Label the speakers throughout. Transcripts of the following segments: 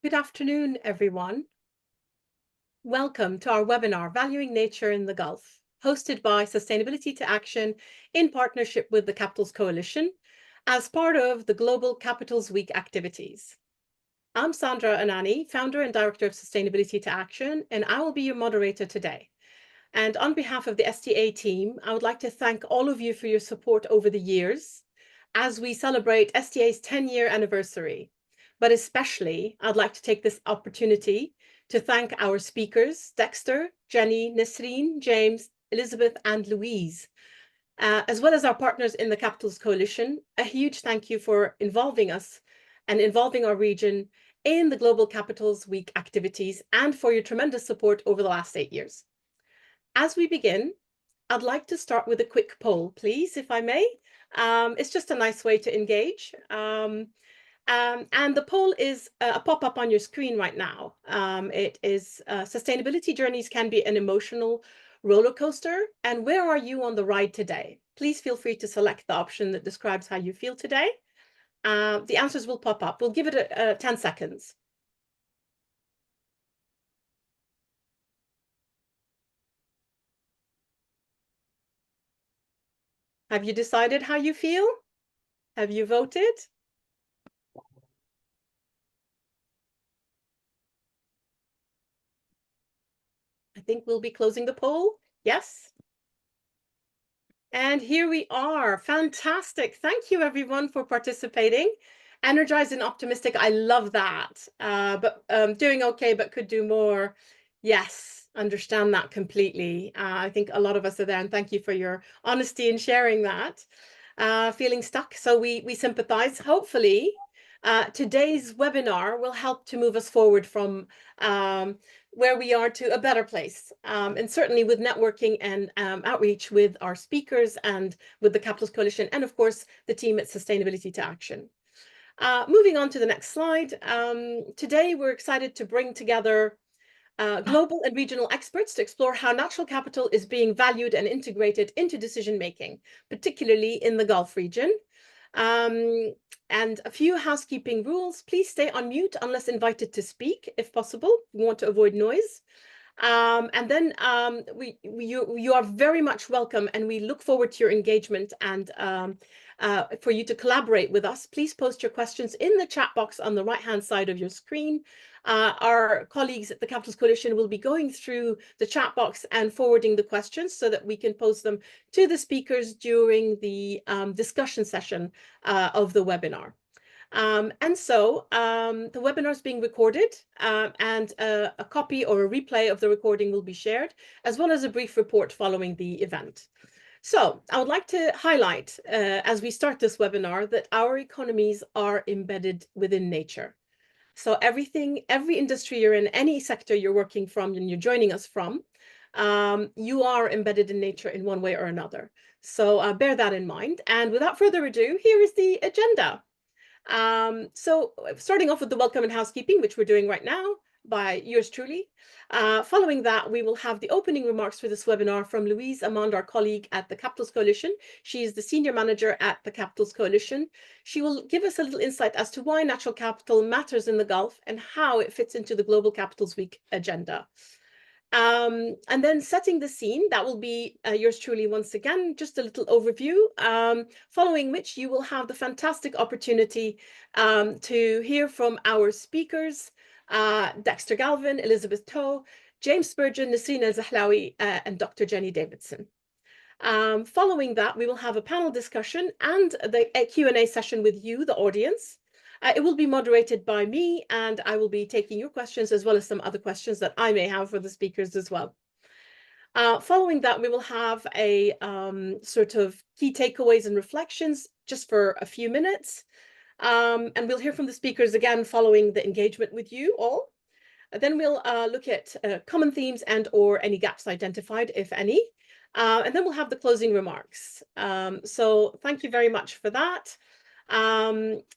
Speaker 1: Good afternoon, everyone. Welcome to our webinar, Valuing Nature in the Gulf, hosted by Sustainability to Action in partnership with the Capitals Coalition as part of the Global Capitals Week activities. I'm Sandra Anani, founder and director of Sustainability to Action, and I will be your moderator today. And on behalf of the STA team, I would like to thank all of you for your support over the years as we celebrate STA's 10-year anniversary. But especially, I'd like to take this opportunity to thank our speakers, Dexter, Jenny, Nisreen, James, Elizabeth, and Louise, as well as our partners in the Capitals Coalition. A huge thank you for involving us and involving our region in the Global Capitals Week activities and for your tremendous support over the last 8 years. As we begin, I'd like to start with a quick poll, please, if I may. It's just a nice way to engage. And the poll is a pop-up on your screen right now. It is sustainability journeys can be an emotional roller coaster. And where are you on the ride today? Please feel free to select the option that describes how you feel today. The answers will pop up. We'll give it 10 seconds. Have you decided how you feel? Have you voted? I think we'll be closing the poll. Yes. And here we are. Fantastic. Thank you, everyone, for participating. Energized and optimistic. I love that. But doing okay, but could do more. Yes, understand that completely. I think a lot of us are there, and thank you for your honesty in sharing that. Feeling stuck, so we sympathize. Hopefully, today's webinar will help to move us forward from where we are to a better place. And certainly with networking and outreach with our speakers and with the Capitals Coalition, and of course, the team at Sustainability to Action. Moving on to the next slide. Today, we're excited to bring together global and regional experts to explore how natural capital is being valued and integrated into decision-making, particularly in the Gulf region. And a few housekeeping rules. Please stay on mute unless invited to speak, if possible. We want to avoid noise. And then you are very much welcome, and we look forward to your engagement and for you to collaborate with us. Please post your questions in the chat box on the right-hand side of your screen. Our colleagues at the Capitals Coalition will be going through the chat box and forwarding the questions so that we can post them to the speakers during the discussion session of the webinar. And so the webinar is being recorded and a copy or a replay of the recording will be shared, as well as a brief report following the event. So I would like to highlight, as we start this webinar, that our economies are embedded within nature. So every industry you're in, any sector you're working from and you're joining us from, you are embedded in nature in one way or another. So bear that in mind. And without further ado, here is the agenda. So starting off with the welcome and housekeeping, which we're doing right now by yours truly. Following that, we will have the opening remarks for this webinar from Louise Amand, our colleague at the Capitals Coalition. She is the senior manager at the Capitals Coalition. She will give us a little insight as to why natural capital matters in the Gulf and how it fits into the Global Capitals Week agenda. And then setting the scene, that will be yours truly once again, just a little overview, following which you will have the fantastic opportunity to hear from our speakers, Dexter Galvin, Elizabeth Toe, James Spurgeon, Nasreen El-Zahlawi, and Dr. Jenny Davidson. Following that, we will have a panel discussion and a Q&A session with you, the audience. It will be moderated by me, and I will be taking your questions as well as some other questions that I may have for the speakers as well. Following that, we will have a sort of key takeaways and reflections just for a few minutes. And we'll hear from the speakers again following the engagement with you all. Then we'll look at common themes and or any gaps identified, if any. And then we'll have the closing remarks. So thank you very much for that.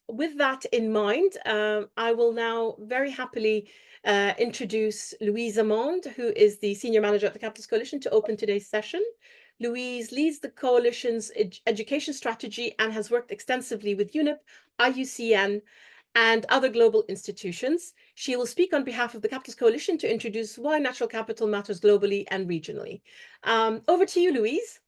Speaker 1: With that in mind, I will now very happily introduce Louise Amand, who is the Senior Manager at the Capitals Coalition, to open today's session. Louise leads the Coalition's education strategy and has worked extensively with UNEP, IUCN, and other global institutions. She will speak on behalf of the Capitals Coalition to introduce why natural capital matters globally and regionally. Over to you, Louise.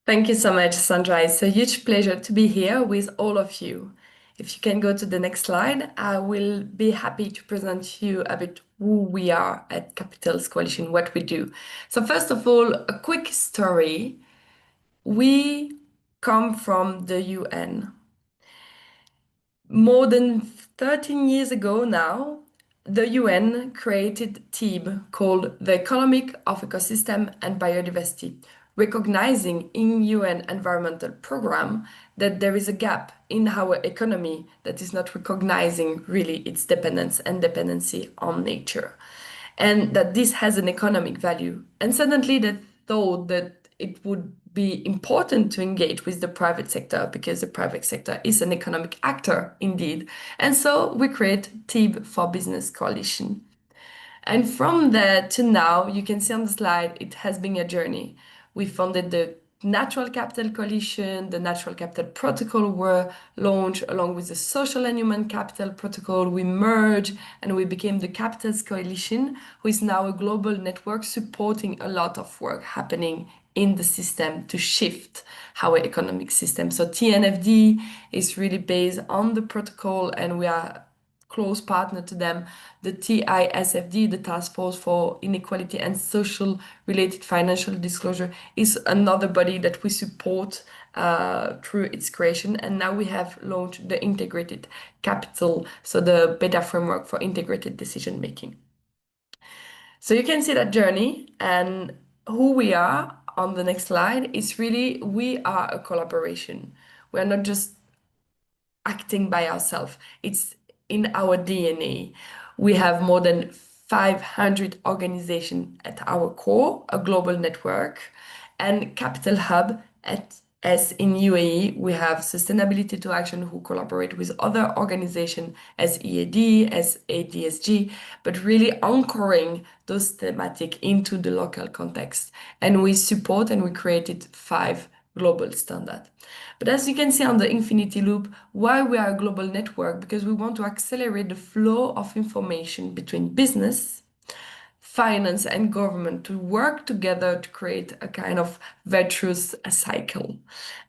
Speaker 2: Thank you so much, Sandra. It's a huge pleasure to be here with all of you. If you can go to the next slide, I will be happy to present you a bit who we are at Capitals Coalition, what we do. So first of all, a quick story. We come from the UN. More than 13 years ago now, the UN created a team called the Economic of Ecosystem and Biodiversity, recognizing in UN environmental program that there is a gap in our economy that is not recognizing really its dependence and dependency on nature, and that this has an economic value. And suddenly they thought that it would be important to engage with the private sector because the private sector is an economic actor indeed. And so we create TIB for Business Coalition. And from there to now, you can see on the slide, it has been a journey. We founded the Natural Capital Coalition, the Natural Capital Protocol were launched along with the Social and Human Capital Protocol. We merged and we became the Capitals Coalition, who is now a global network supporting a lot of work happening in the system to shift our economic system. So TNFD is really based on the protocol and we are close partner to them. The TISFD, the Task Force for Inequality and Social Related Financial Disclosure, is another body that we support through its creation. And now we have launched the Integrated Capital, so the beta framework for integrated decision making. So you can see that journey, and who we are on the next slide is really, we are a collaboration. We are not just acting by ourselves. It's in our DNA. We have more than 500 organizations at our core, a global network, and Capital Hub as in UAE, we have Sustainability to Action who collaborate with other organizations as EAD, as ADSG, but really anchoring those thematic into the local context. And we support and we created 5 global standards. But as you can see on the infinity loop, why we are a global network? Because we want to accelerate the flow of information between business, finance, and government to work together to create a kind of virtuous cycle.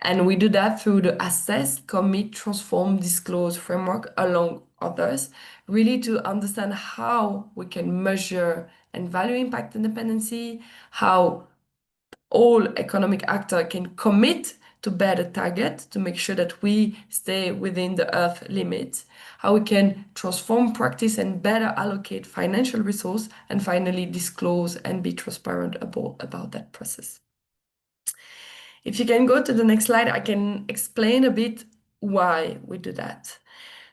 Speaker 2: And we do that through the assess, commit, transform, disclose framework, along others, really to understand how we can measure and value impact and dependency, how all economic actors can commit to better target to make sure that we stay within the earth limits, how we can transform practice and better allocate financial resource, and finally disclose and be transparent about that process. If you can go to the next slide, I can explain a bit why we do that.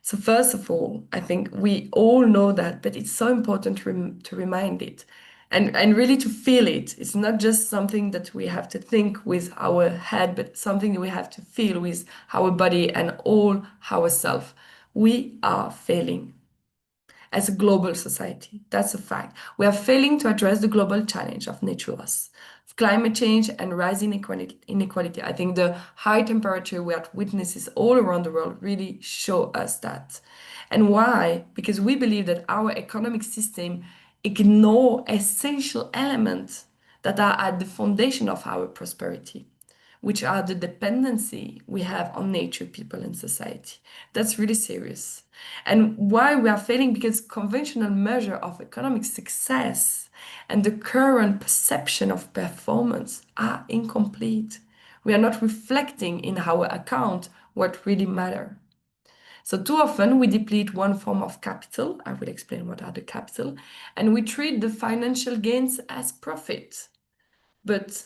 Speaker 2: So first of all, I think we all know that, but it's so important to remind it and really to feel it. It's not just something that we have to think with our head, but something that we have to feel with our body and all ourselves. We are failing as a global society. That's a fact. We are failing to address the global challenge of nature loss, of climate change and rising inequality. I think the high temperature we are witnesses all around the world really show us that. And why? Because we believe that our economic system ignore essential elements that are at the foundation of our prosperity, which are the dependency we have on nature, people, and society. That's really serious. And why we are failing? Because conventional measure of economic success and the current perception of performance are incomplete. We are not reflecting in our account what really matter. So too often we deplete one form of capital, I will explain what are the capital, and we treat the financial gains as profit. But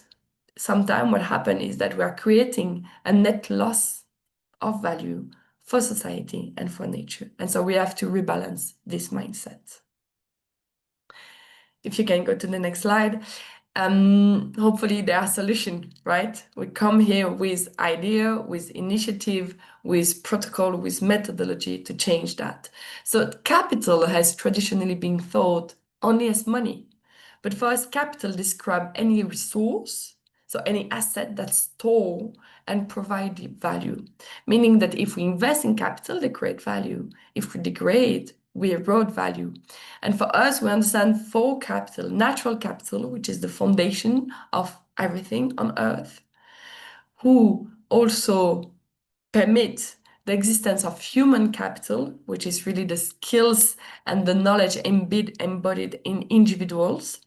Speaker 2: sometimes what happens is that we are creating a net loss of value for society and for nature. And so we have to rebalance this mindset. If you can go to the next slide. Hopefully there are solutions, right? We come here with idea, with initiative, with protocol, with methodology to change that. So capital has traditionally been thought only as money. But for us, capital describes any resource So any asset that store and provide value, meaning that if we invest in capital, they create value. If we degrade, we erode value. And for us, we understand four capital, natural capital, which is the foundation of everything on earth, who also permit the existence of human capital, which is really the skills and the knowledge embodied in individuals,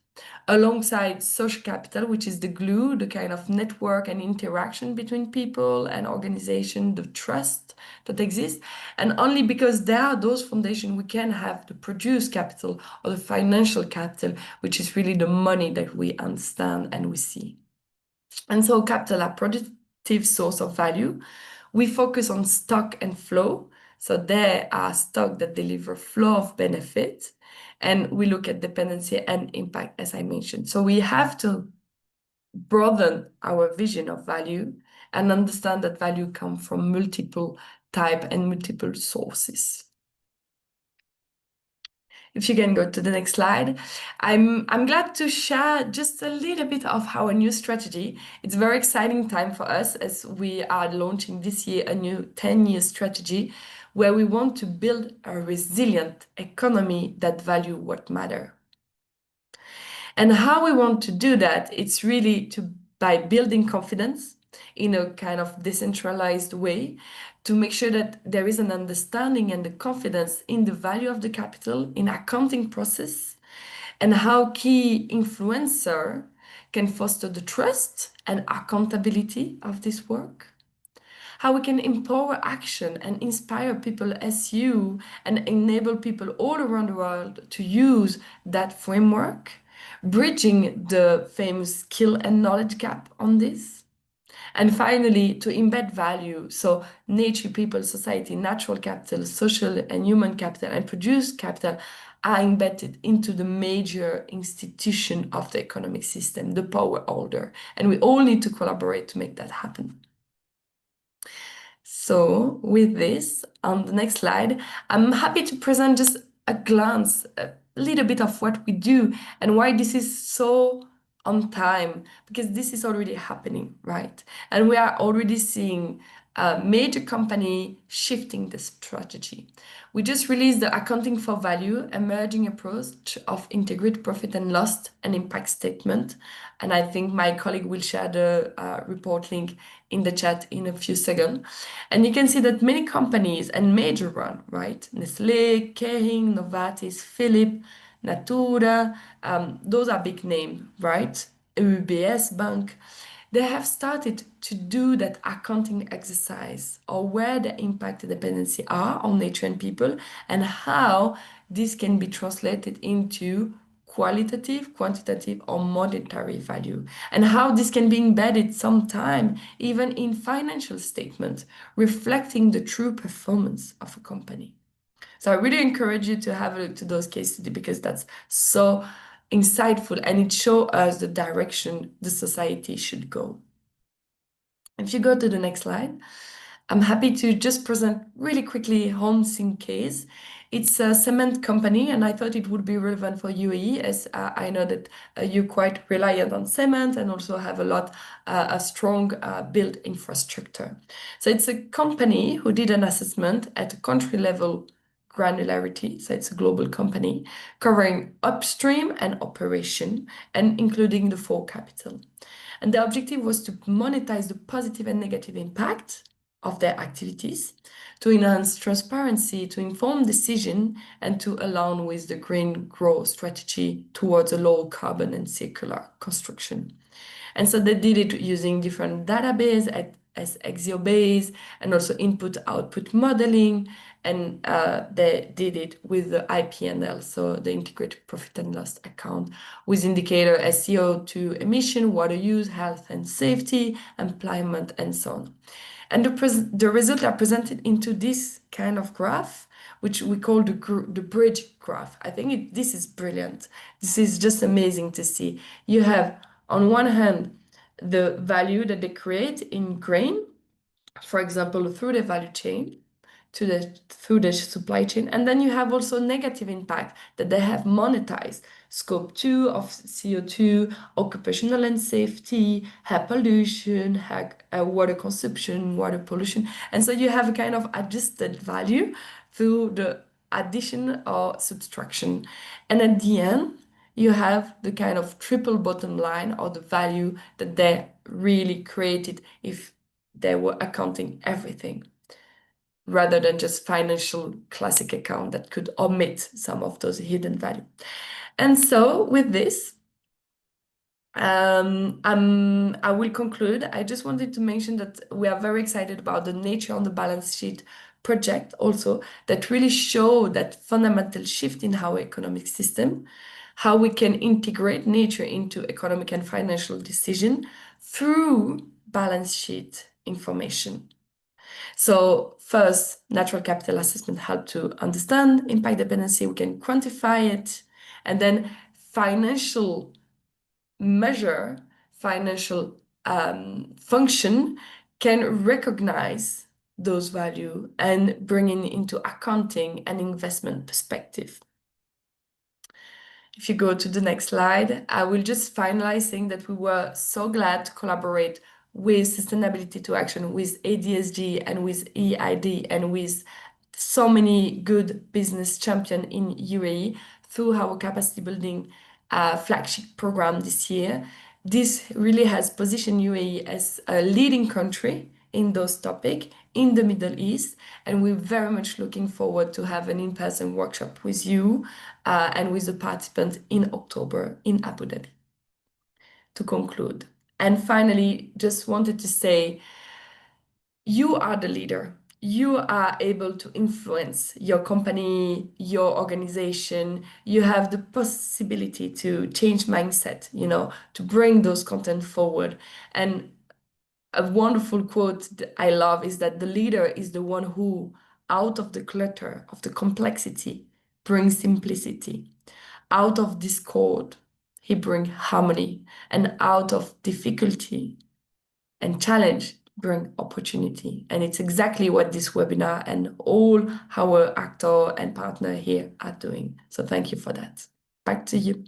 Speaker 2: alongside social capital, which is the glue, the kind of network and interaction between people and organization, the trust that exists. And only because there are those foundations, we can have the produce capital or the financial capital, which is really the money that we understand and we see. And so capital are productive source of value. We focus on stock and flow. So there are stock that deliver flow of benefit. And we look at dependency and impact, as I mentioned. So we have to broaden our vision of value and understand that value comes from multiple type and multiple sources. If you can go to the next slide. I'm glad to share just a little bit of our new strategy. It's a very exciting time for us as we are launching this year a new 10-year strategy where we want to build a resilient economy that value what matter. And how we want to do that, it's really by building confidence in a kind of decentralized way to make sure that there is an understanding and the confidence in the value of the capital in accounting process and how key influencer can foster the trust and accountability of this work. How we can empower action and inspire people as you and enable people all around the world to use that framework, bridging the famous skill and knowledge gap on this. And finally, to embed value. So nature, people, society, natural capital, social and human capital, and produce capital are embedded into the major institution of the economic system, the power holder. And we all need to collaborate to make that happen. So with this, on the next slide, I'm happy to present just a glance, a little bit of what we do and why this is so on time, because this is already happening, right? And we are already seeing a major company shifting the strategy. We just released the Accounting for Value, emerging approach of integrate profit and loss and impact statement. And I think my colleague will share the report link in the chat in a few seconds. And you can see that many companies and major one, right? Nestlé, Kering, Novartis, Philips, Natura, those are big names, right? UBS Bank, they have started to do that accounting exercise or where the impact and dependency are on nature and people and how this can be translated into qualitative, quantitative, or monetary value, and how this can be embedded sometime even in financial statements, reflecting the true performance of a company. So I really encourage you to have a look to those case studies because that's so insightful and it shows us the direction the society should go. If you go to the next slide, I'm happy to just present really quickly Holcim case. It's a cement company, and I thought it would be relevant for UAE as I know that you're quite reliant on cement and also have a strong built infrastructure. So it's a company who did an assessment at a country level granularity, so it's a global company covering upstream and operation and including the four capital. And the objective was to monetize the positive and negative impact of their activities, to enhance transparency, to inform decision, and to align with the green growth strategy towards a low carbon and circular construction. And so they did it using different database as Axiobase and also input-output modeling. And they did it with the IPNL, so the integrated profit and loss account, with indicator as CO2 emission, water use, health and safety, employment, and so on. And the results are presented into this kind of graph, which we call the bridge graph. I think this is brilliant. This is just amazing to see. You have, on one hand, the value that they create in grain, for example, through the value chain, to through the supply chain. And then you have also negative impact that they have monetized. Scope 2 of CO2, occupational and safety, air pollution, water consumption, water pollution. And so you have a kind of adjusted value through the addition or subtraction. And at the end, you have the kind of triple bottom line or the value that they really created if they were accounting everything rather than just financial classic account that could omit some of those hidden value. And so with this, I will conclude. I just wanted to mention that we are very excited about the nature on the balance sheet project also that really show that fundamental shift in our economic system, how we can integrate nature into economic and financial decision through balance sheet information. So first, natural capital assessment help to understand impact dependency, we can quantify it, and then financial measure, financial function can recognize those value and bring into accounting and investment perspective. If you go to the next slide, I will just finalize saying that we were so glad to collaborate with Sustainability to Action, with ADSG and with EID and with so many good business champions in UAE through our capacity building flagship program this year. This really has positioned UAE as a leading country in those topics in the Middle East, and we're very much looking forward to have an in-person workshop with you and with the participants in October in Abu Dhabi. To conclude, and finally, just wanted to say, you are the leader. You are able to influence your company, your organization. You have the possibility to change mindset, to bring those content forward. And a wonderful quote that I love is that the leader is the one who, out of the clutter, of the complexity, brings simplicity. Out of discord, he brings harmony. And out of difficulty and challenge, bring opportunity. And it's exactly what this webinar and all our actor and partner here are doing. So thank you for that. Back to you.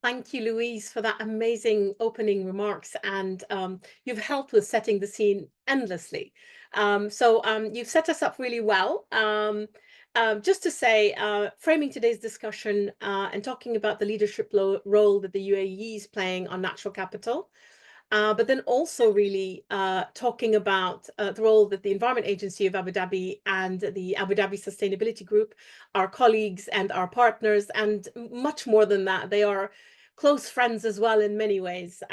Speaker 1: Thank you, Louise, for that amazing opening remarks. And you've helped with setting the scene endlessly. You've set us up really well. Just to say, framing today's discussion and talking about the leadership role that the UAE is playing on natural capital. But then also really talking about the role that the Environment Agency of Abu Dhabi and the Abu Dhabi Sustainability Group, our colleagues and our partners, and much more than that, they are close friends as well in many ways.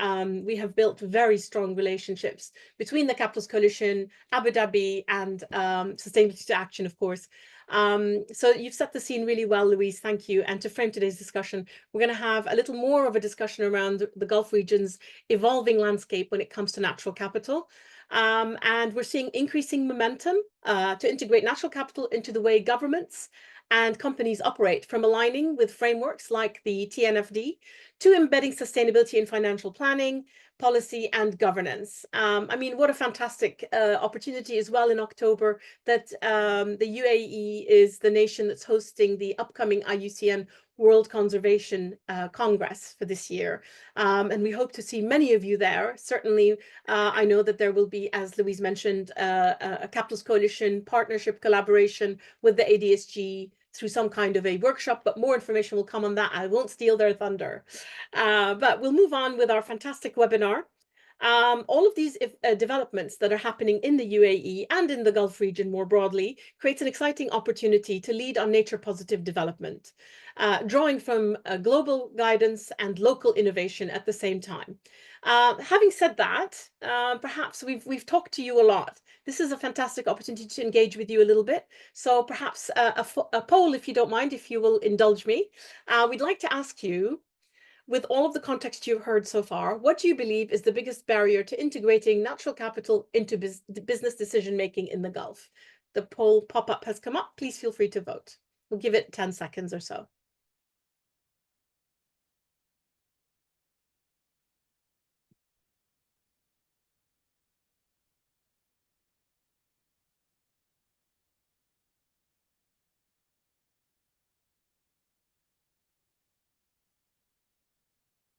Speaker 1: We have built very strong relationships between the Capitals Coalition, Abu Dhabi, and Sustainability to Action, of course. So you've set the scene really well, Louise. Thank you. And to frame today's discussion, we're going to have a little more of a discussion around the Gulf region's evolving landscape when it comes to natural capital. And we're seeing increasing momentum to integrate natural capital into the way governments and companies operate, from aligning with frameworks like the TNFD to embedding sustainability in financial planning, policy, and governance. I mean, what a fantastic opportunity as well in October that the UAE is the nation that's hosting the upcoming IUCN World Conservation Congress for this year. And we hope to see many of you there. Certainly, I know that there will be, as Louise mentioned, a Capitals Coalition partnership collaboration with the ADSG through some kind of a workshop, but more information will come on that. I won't steal their thunder. But we'll move on with our fantastic webinar. All of these developments that are happening in the UAE and in the Gulf region more broadly creates an exciting opportunity to lead on nature positive development, drawing from global guidance and local innovation at the same time. Having said that, perhaps we've talked to you a lot. This is a fantastic opportunity to engage with you a little bit. So perhaps a poll, if you don't mind, if you will indulge me. We'd like to ask you, with all of the context you've heard so far, what do you believe is the biggest barrier to integrating natural capital into business decision-making in the Gulf? The poll pop-up has come up. Please feel free to vote. We'll give it 10 seconds or so.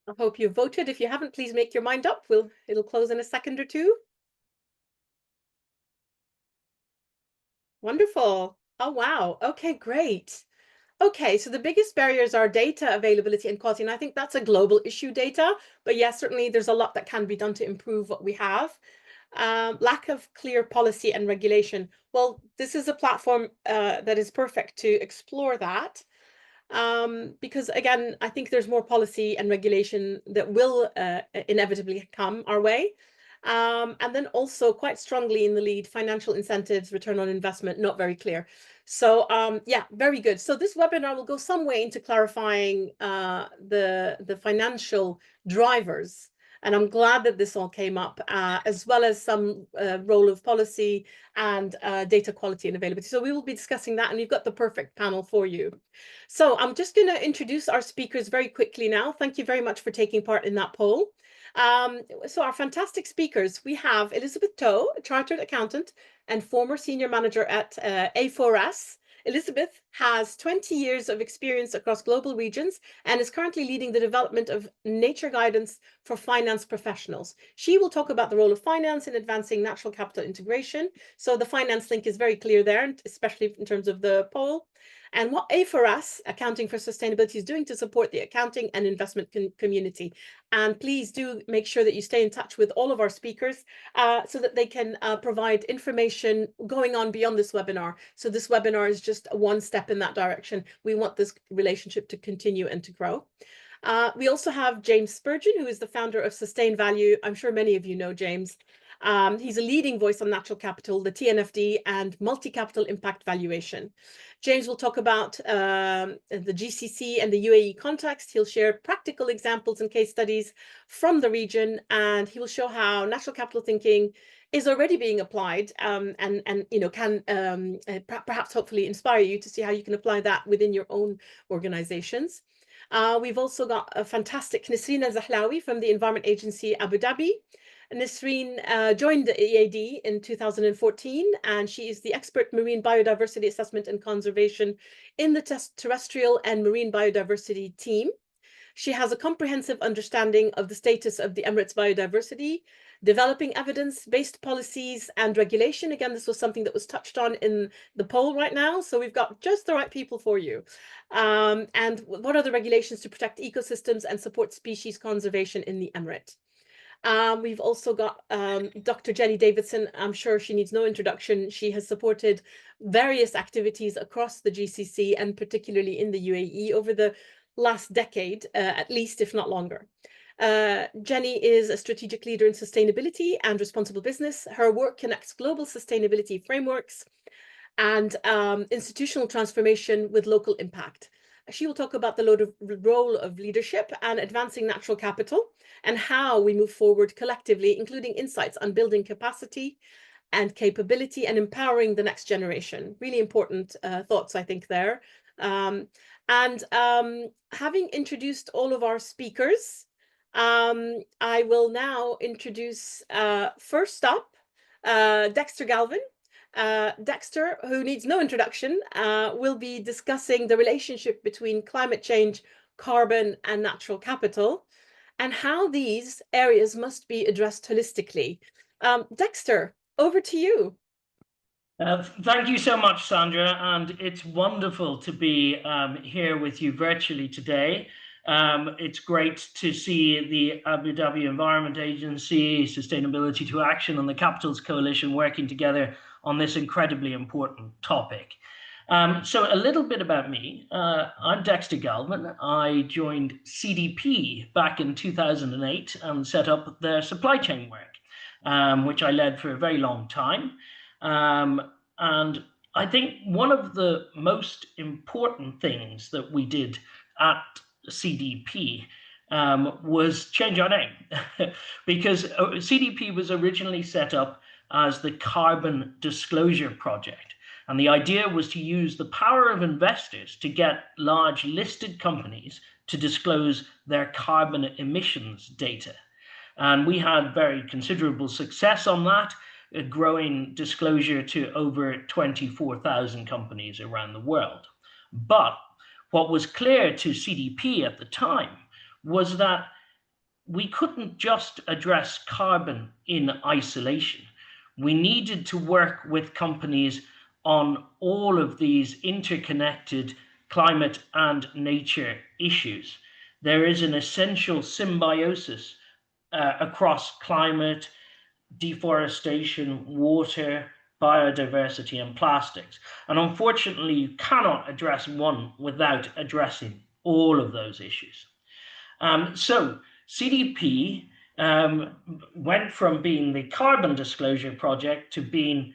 Speaker 1: I hope you voted. If you haven't, please make your mind up. It'll close in a second or two. Wonderful. Oh, wow. Okay, great. Okay, so the biggest barriers are data availability and quality, and I think that's a global issue, data. But yes, certainly there's a lot that can be done to improve what we have. Lack of clear policy and regulation. Well, this is a platform that is perfect to explore that. Because again, I think there's more policy and regulation that will inevitably come our way. And then also quite strongly in the lead, financial incentives, return on investment, not very clear. So yeah, very good. So this webinar will go some way into clarifying the financial drivers. And I'm glad that this all came up, as well as some role of policy and data quality and availability. So we will be discussing that, and we've got the perfect panel for you. So I'm just going to introduce our speakers very quickly now. Thank you very much for taking part in that poll. So our fantastic speakers, we have Elizabeth Toe, a chartered accountant and former senior manager at A4S. Elizabeth has 20 years of experience across global regions and is currently leading the development of nature guidance for finance professionals. She will talk about the role of finance in advancing natural capital integration. So the finance link is very clear there, especially in terms of the poll. And what A4S, Accounting for Sustainability, is doing to support the accounting and investment community. And please do make sure that you stay in touch with all of our speakers so that they can provide information going on beyond this webinar. So this webinar is just one step in that direction. We want this relationship to continue and to grow. We also have James Spurgeon, who is the founder of Sustain Value. I'm sure many of you know James. He's a leading voice on natural capital, the TNFD, and multi-capital impact valuation. James will talk about the GCC and the UAE context. He'll share practical examples and case studies from the region, and he will show how natural capital thinking is already being applied and can perhaps hopefully inspire you to see how you can apply that within your own organizations. We've also got a fantastic Nisreen Zahlawi from the Environment Agency Abu Dhabi. Nisreen joined the EAD in 2014, and she is the expert marine biodiversity assessment and conservation in the terrestrial and marine biodiversity team. She has a comprehensive understanding of the status of the Emirates biodiversity, developing evidence-based policies and regulation. Again, this was something that was touched on in the poll right now, so we've got just the right people for you. And what are the regulations to protect ecosystems and support species conservation in the Emirate? We've also got Dr. Jenny Davidson. I'm sure she needs no introduction. She has supported various activities across the GCC and particularly in the UAE over the last decade, at least, if not longer. Jenny is a strategic leader in sustainability and responsible business. Her work connects global sustainability frameworks and institutional transformation with local impact. She will talk about the role of leadership and advancing natural capital and how we move forward collectively, including insights on building capacity and capability and empowering the next generation. Really important thoughts, I think, there. Having introduced all of our speakers, I will now introduce first up Dexter Galvin. Dexter, who needs no introduction, will be discussing the relationship between climate change, carbon, and natural capital, and how these areas must be addressed holistically. Dexter, over to you.
Speaker 3: Thank you so much, Sandra, and it's wonderful to be here with you virtually today. It's great to see the Abu Dhabi Environment Agency, Sustainability to Action, and the Capitals Coalition working together on this incredibly important topic. So a little bit about me. I'm Dexter Galvin. I joined CDP back in 2008 and set up their supply chain work, which I led for a very long time. And I think one of the most important things that we did at CDP was change our name because CDP was originally set up as the Carbon Disclosure Project. And the idea was to use the power of investors to get large listed companies to disclose their carbon emissions data. And we had very considerable success on that, growing disclosure to over 24,000 companies around the world. But what was clear to CDP at the time was that we couldn't just address carbon in isolation. We needed to work with companies on all of these interconnected climate and nature issues. There is an essential symbiosis across climate, deforestation, water, biodiversity, and plastics. And unfortunately, you cannot address one without addressing all of those issues. So CDP went from being the Carbon Disclosure Project to being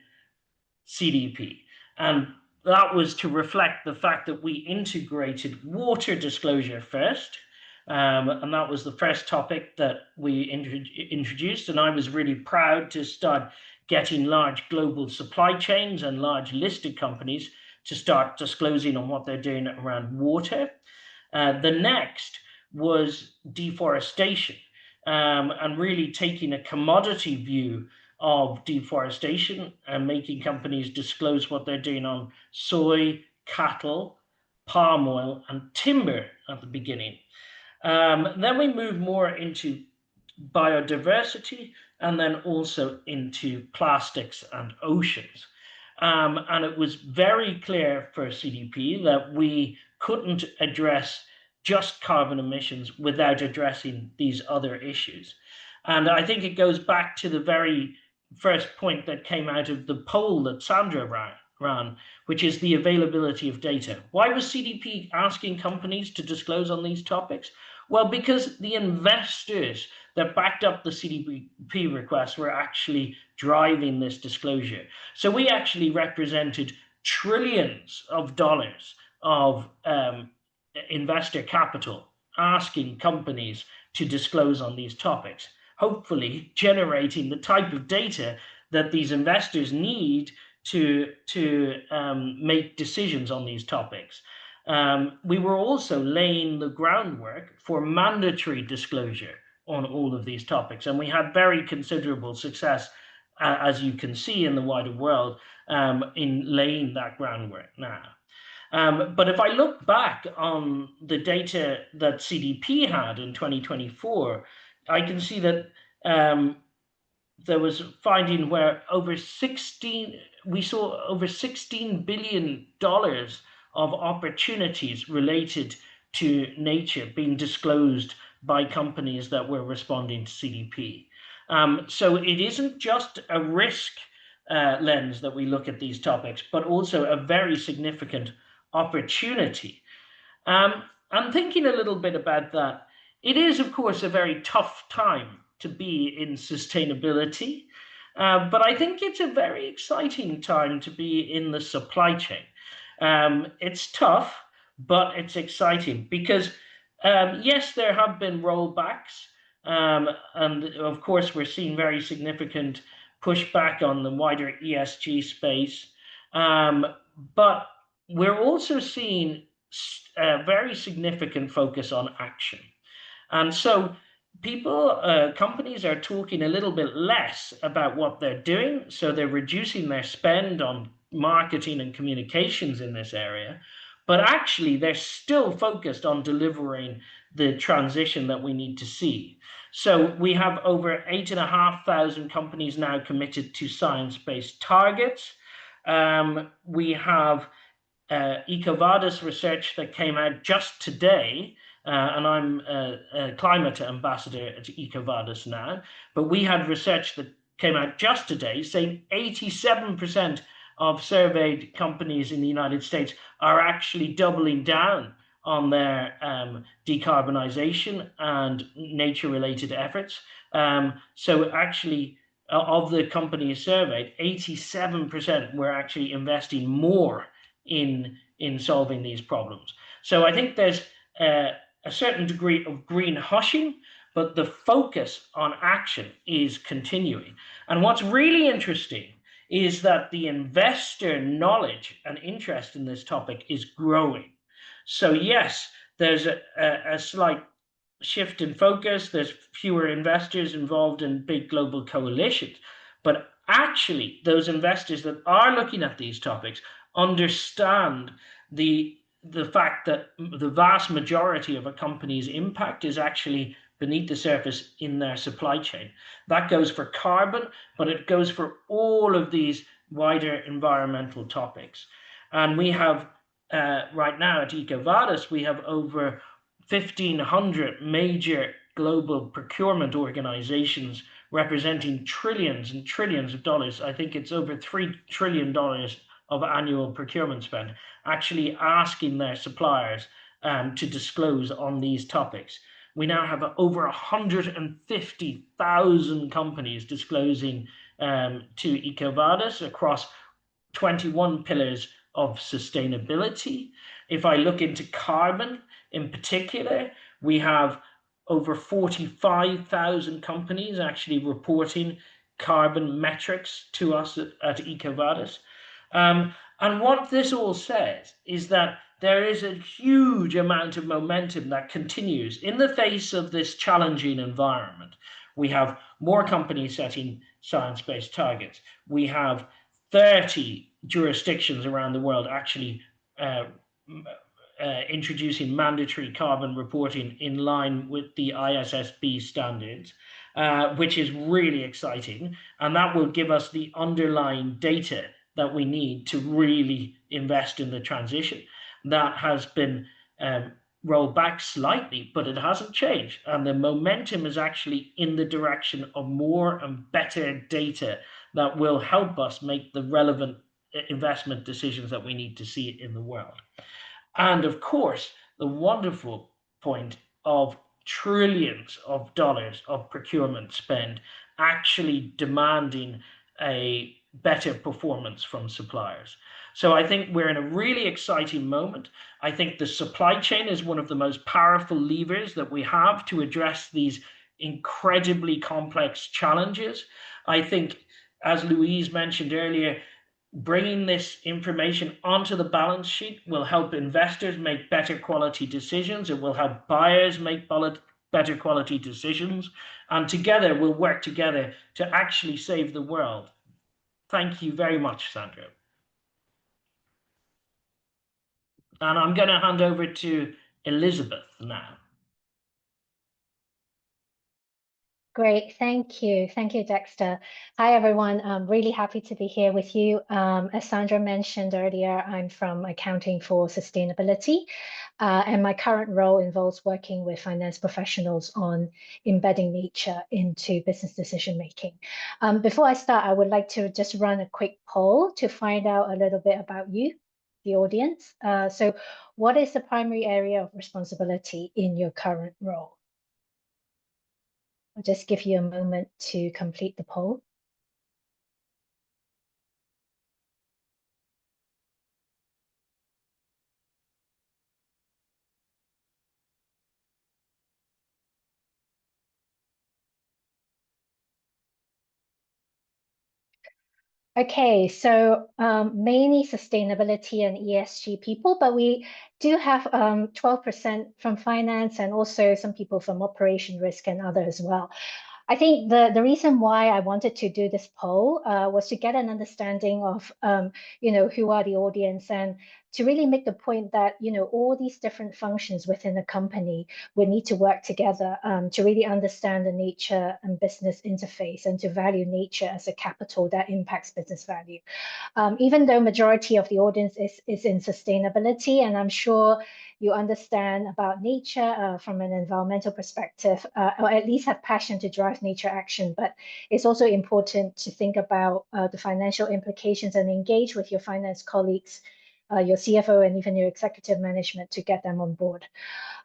Speaker 3: CDP. And that was to reflect the fact that we integrated water disclosure first. And that was the first topic that we introduced. And I was really proud to start getting large global supply chains and large listed companies to start disclosing on what they're doing around water. The next was deforestation, and really taking a commodity view of deforestation and making companies disclose what they're doing on soy, cattle, palm oil, and timber at the beginning. Then we move more into biodiversity, and then also into plastics and oceans. And it was very clear for CDP that we couldn't address just carbon emissions without addressing these other issues. And I think it goes back to the very first point that came out of the poll that Sandra ran, which is the availability of data. Why was CDP asking companies to disclose on these topics? Well, because the investors that backed up the CDP requests were actually driving this disclosure. So we actually represented trillions of dollars of investor capital asking companies to disclose on these topics, hopefully generating the type of data that these investors need to make decisions on these topics. We were also laying the groundwork for mandatory disclosure on all of these topics, and we had very considerable success, as you can see in the wider world, in laying that groundwork now. But if I look back on the data that CDP had in 2024, I can see that there was a finding where we saw over $16 billion of opportunities related to nature being disclosed by companies that were responding to CDP. So it isn't just a risk lens that we look at these topics, but also a very significant opportunity. And thinking a little bit about that, it is, of course, a very tough time to be in sustainability, but I think it's a very exciting time to be in the supply chain. It's tough, but it's exciting because, yes, there have been rollbacks, and of course, we're seeing very significant pushback on the wider ESG space, but we're also seeing a very significant focus on action. And so companies are talking a little bit less about what they're doing. So they're reducing their spend on marketing and communications in this area, but actually they're still focused on delivering the transition that we need to see. So we have over 8,500 companies now committed to science-based targets. We have EcoVadis research that came out just today, and I'm a climate ambassador at EcoVadis now, but we had research that came out just today saying 87% of surveyed companies in the United States are actually doubling down on their decarbonization and nature-related efforts. So actually, of the companies surveyed, 87% were actually investing more in solving these problems. So I think there's a certain degree of green hushing, but the focus on action is continuing. And what's really interesting is that the investor knowledge and interest in this topic is growing. So yes, there's a slight shift in focus. There's fewer investors involved in big global coalitions, but actually those investors that are looking at these topics understand the fact that the vast majority of a company's impact is actually beneath the surface in their supply chain. That goes for carbon, but it goes for all of these wider environmental topics. And we have, right now at EcoVadis, we have over 1,500 major global procurement organizations representing trillions and trillions of dollars. I think it's over $3 trillion of annual procurement spend, actually asking their suppliers to disclose on these topics. We now have over 150,000 companies disclosing to EcoVadis across 21 pillars of sustainability. If I look into carbon in particular, we have over 45,000 companies actually reporting carbon metrics to us at EcoVadis. And what this all says is that there is a huge amount of momentum that continues in the face of this challenging environment. We have more companies setting science-based targets. We have 30 jurisdictions around the world actually introducing mandatory carbon reporting in line with the ISSB standards, which is really exciting. And that will give us the underlying data that we need to really invest in the transition. That has been rolled back slightly, but it hasn't changed. And the momentum is actually in the direction of more and better data that will help us make the relevant investment decisions that we need to see in the world. And of course, the wonderful point of trillions of dollars of procurement spend actually demanding a better performance from suppliers. So I think we're in a really exciting moment. I think the supply chain is one of the most powerful levers that we have to address these incredibly complex challenges. I think, as Louise mentioned earlier, bringing this information onto the balance sheet will help investors make better quality decisions. It will help buyers make better quality decisions. And together, we'll work together to actually save the world. Thank you very much, Sandra. And I'm going to hand over to Elizabeth now.
Speaker 4: Great, thank you. Thank you, Dexter. Hi, everyone. I'm really happy to be here with you. As Sandra mentioned earlier, I'm from Accounting for Sustainability, and my current role involves working with finance professionals on embedding nature into business decision making. Before I start, I would like to just run a quick poll to find out a little bit about you, the audience. So what is the primary area of responsibility in your current role? I'll just give you a moment to complete the poll. Okay, so mainly sustainability and ESG people, but we do have 12% from finance and also some people from operation risk and other as well. I think the reason why I wanted to do this poll was to get an understanding of, who are the audience and to really make the point that, all these different functions within a company would need to work together to really understand the nature and business interface and to value nature as a capital that impacts business value. Even though majority of the audience is in sustainability, and I'm sure you understand about nature from an environmental perspective, or at least have passion to drive nature action. But it's also important to think about the financial implications and engage with your finance colleagues, your CFO, and even your executive management to get them on board.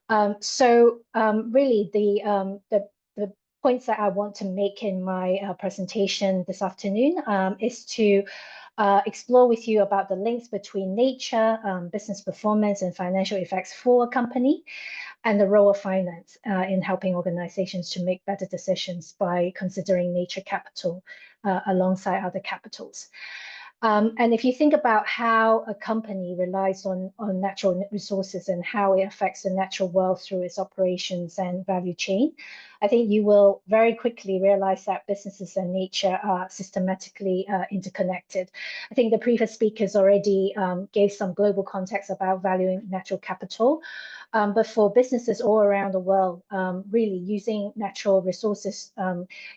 Speaker 4: Really, the points that I want to make in my presentation this afternoon is to explore with you about the links between nature, business performance, and financial effects for a company, and the role of finance in helping organizations to make better decisions by considering nature capital alongside other capitals. And if you think about how a company relies on natural resources and how it affects the natural world through its operations and value chain, I think you will very quickly realize that businesses and nature are systematically interconnected. I think the previous speakers already gave some global context about valuing natural capital. But for businesses all around the world, really using natural resources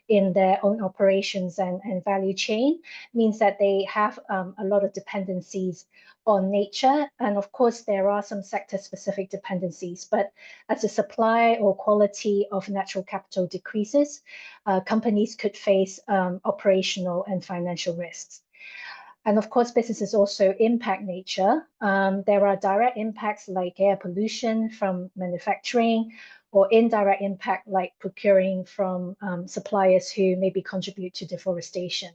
Speaker 4: in their own operations and value chain means that they have a lot of dependencies on nature. And of course, there are some sector-specific dependencies, but as the supply or quality of natural capital decreases, companies could face operational and financial risks. And of course, businesses also impact nature. There are direct impacts like air pollution from manufacturing, or indirect impact like procuring from suppliers who maybe contribute to deforestation.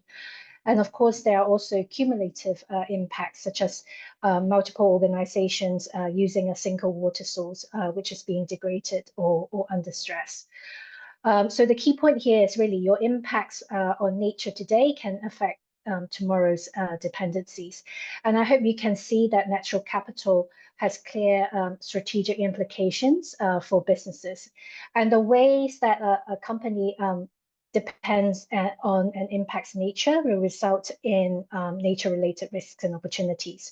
Speaker 4: And of course, there are also cumulative impacts, such as multiple organizations using a single water source, which is being degraded or under stress. So the key point here is really your impacts on nature today can affect tomorrow's dependencies. And I hope you can see that natural capital has clear strategic implications for businesses. And the ways that a company depends on and impacts nature will result in nature-related risks and opportunities.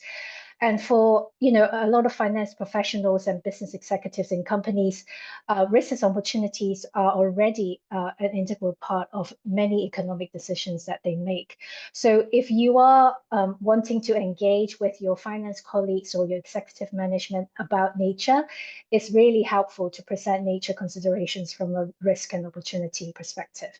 Speaker 4: And for a lot of finance professionals and business executives in companies, risks and opportunities are already an integral part of many economic decisions that they make. So if you are wanting to engage with your finance colleagues or your executive management about nature, it's really helpful to present nature considerations from a risk and opportunity perspective.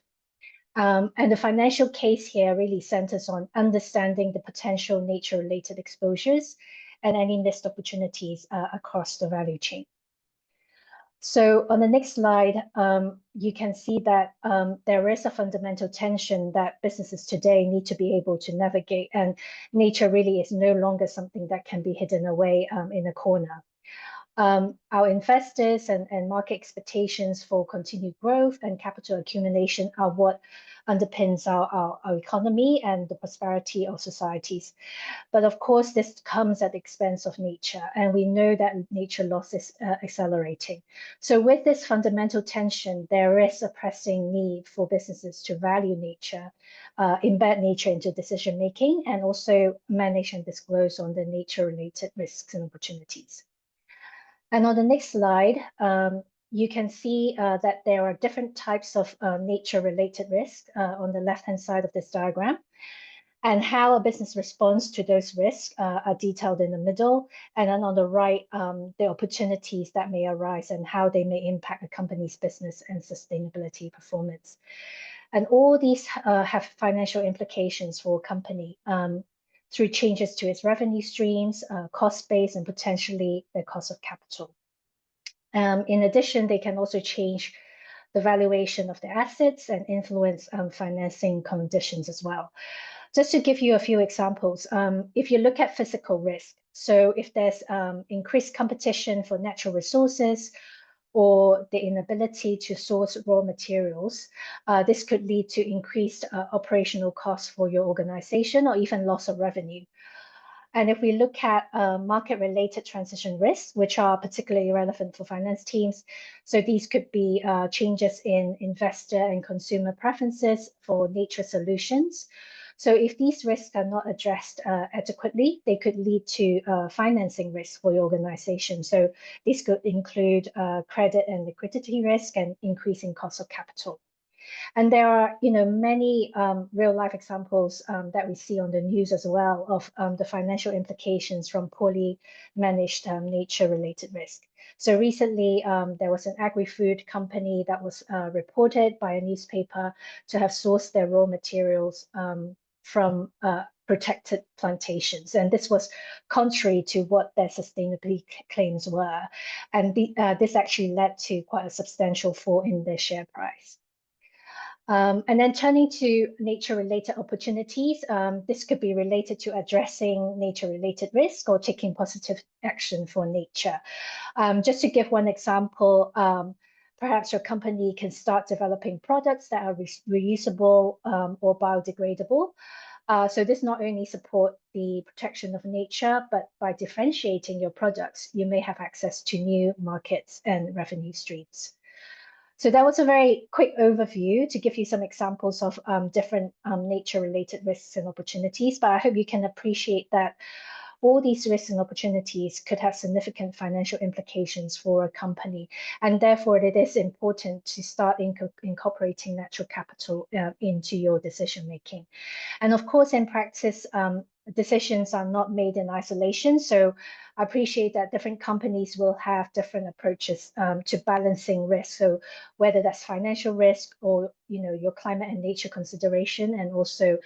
Speaker 4: And the financial case here really centers on understanding the potential nature-related exposures and any missed opportunities across the value chain. So on the next slide, you can see that there is a fundamental tension that businesses today need to be able to navigate, and nature really is no longer something that can be hidden away in a corner. Our investors and market expectations for continued growth and capital accumulation are what underpins our economy and the prosperity of societies. But of course, this comes at the expense of nature, and we know that nature loss is accelerating. So with this fundamental tension, there is a pressing need for businesses to value nature, embed nature into decision-making, and also manage and disclose on the nature-related risks and opportunities. And on the next slide, you can see that there are different types of nature-related risks on the left-hand side of this diagram. And how a business responds to those risks are detailed in the middle. And then on the right, the opportunities that may arise and how they may impact a company's business and sustainability performance. And all these have financial implications for a company through changes to its revenue streams, cost base, and potentially the cost of capital. In addition, they can also change the valuation of the assets and influence financing conditions as well. Just to give you a few examples, if you look at physical risk, so if there's increased competition for natural resources or the inability to source raw materials, this could lead to increased operational costs for your organization or even loss of revenue. And if we look at market-related transition risks, which are particularly relevant for finance teams, so these could be changes in investor and consumer preferences for nature solutions. So if these risks are not addressed adequately, they could lead to financing risks for your organization. So this could include credit and liquidity risk and increasing cost of capital. And there are, many real-life examples that we see on the news as well of the financial implications from poorly managed nature-related risk. So recently, there was an agri-food company that was reported by a newspaper to have sourced their raw materials from protected plantations. And this was contrary to what their sustainability claims were. And this actually led to quite a substantial fall in their share price. And then turning to nature-related opportunities, this could be related to addressing nature-related risk or taking positive action for nature. Just to give one example, perhaps your company can start developing products that are reusable or biodegradable. So this not only support the protection of nature, but by differentiating your products, you may have access to new markets and revenue streams. So that was a very quick overview to give you some examples of different nature-related risks and opportunities, but I hope you can appreciate that all these risks and opportunities could have significant financial implications for a company, and therefore it is important to start incorporating natural capital into your decision making. And of course, in practice, decisions are not made in isolation. So I appreciate that different companies will have different approaches to balancing risk. So whether that's financial risk or your climate and nature consideration, and also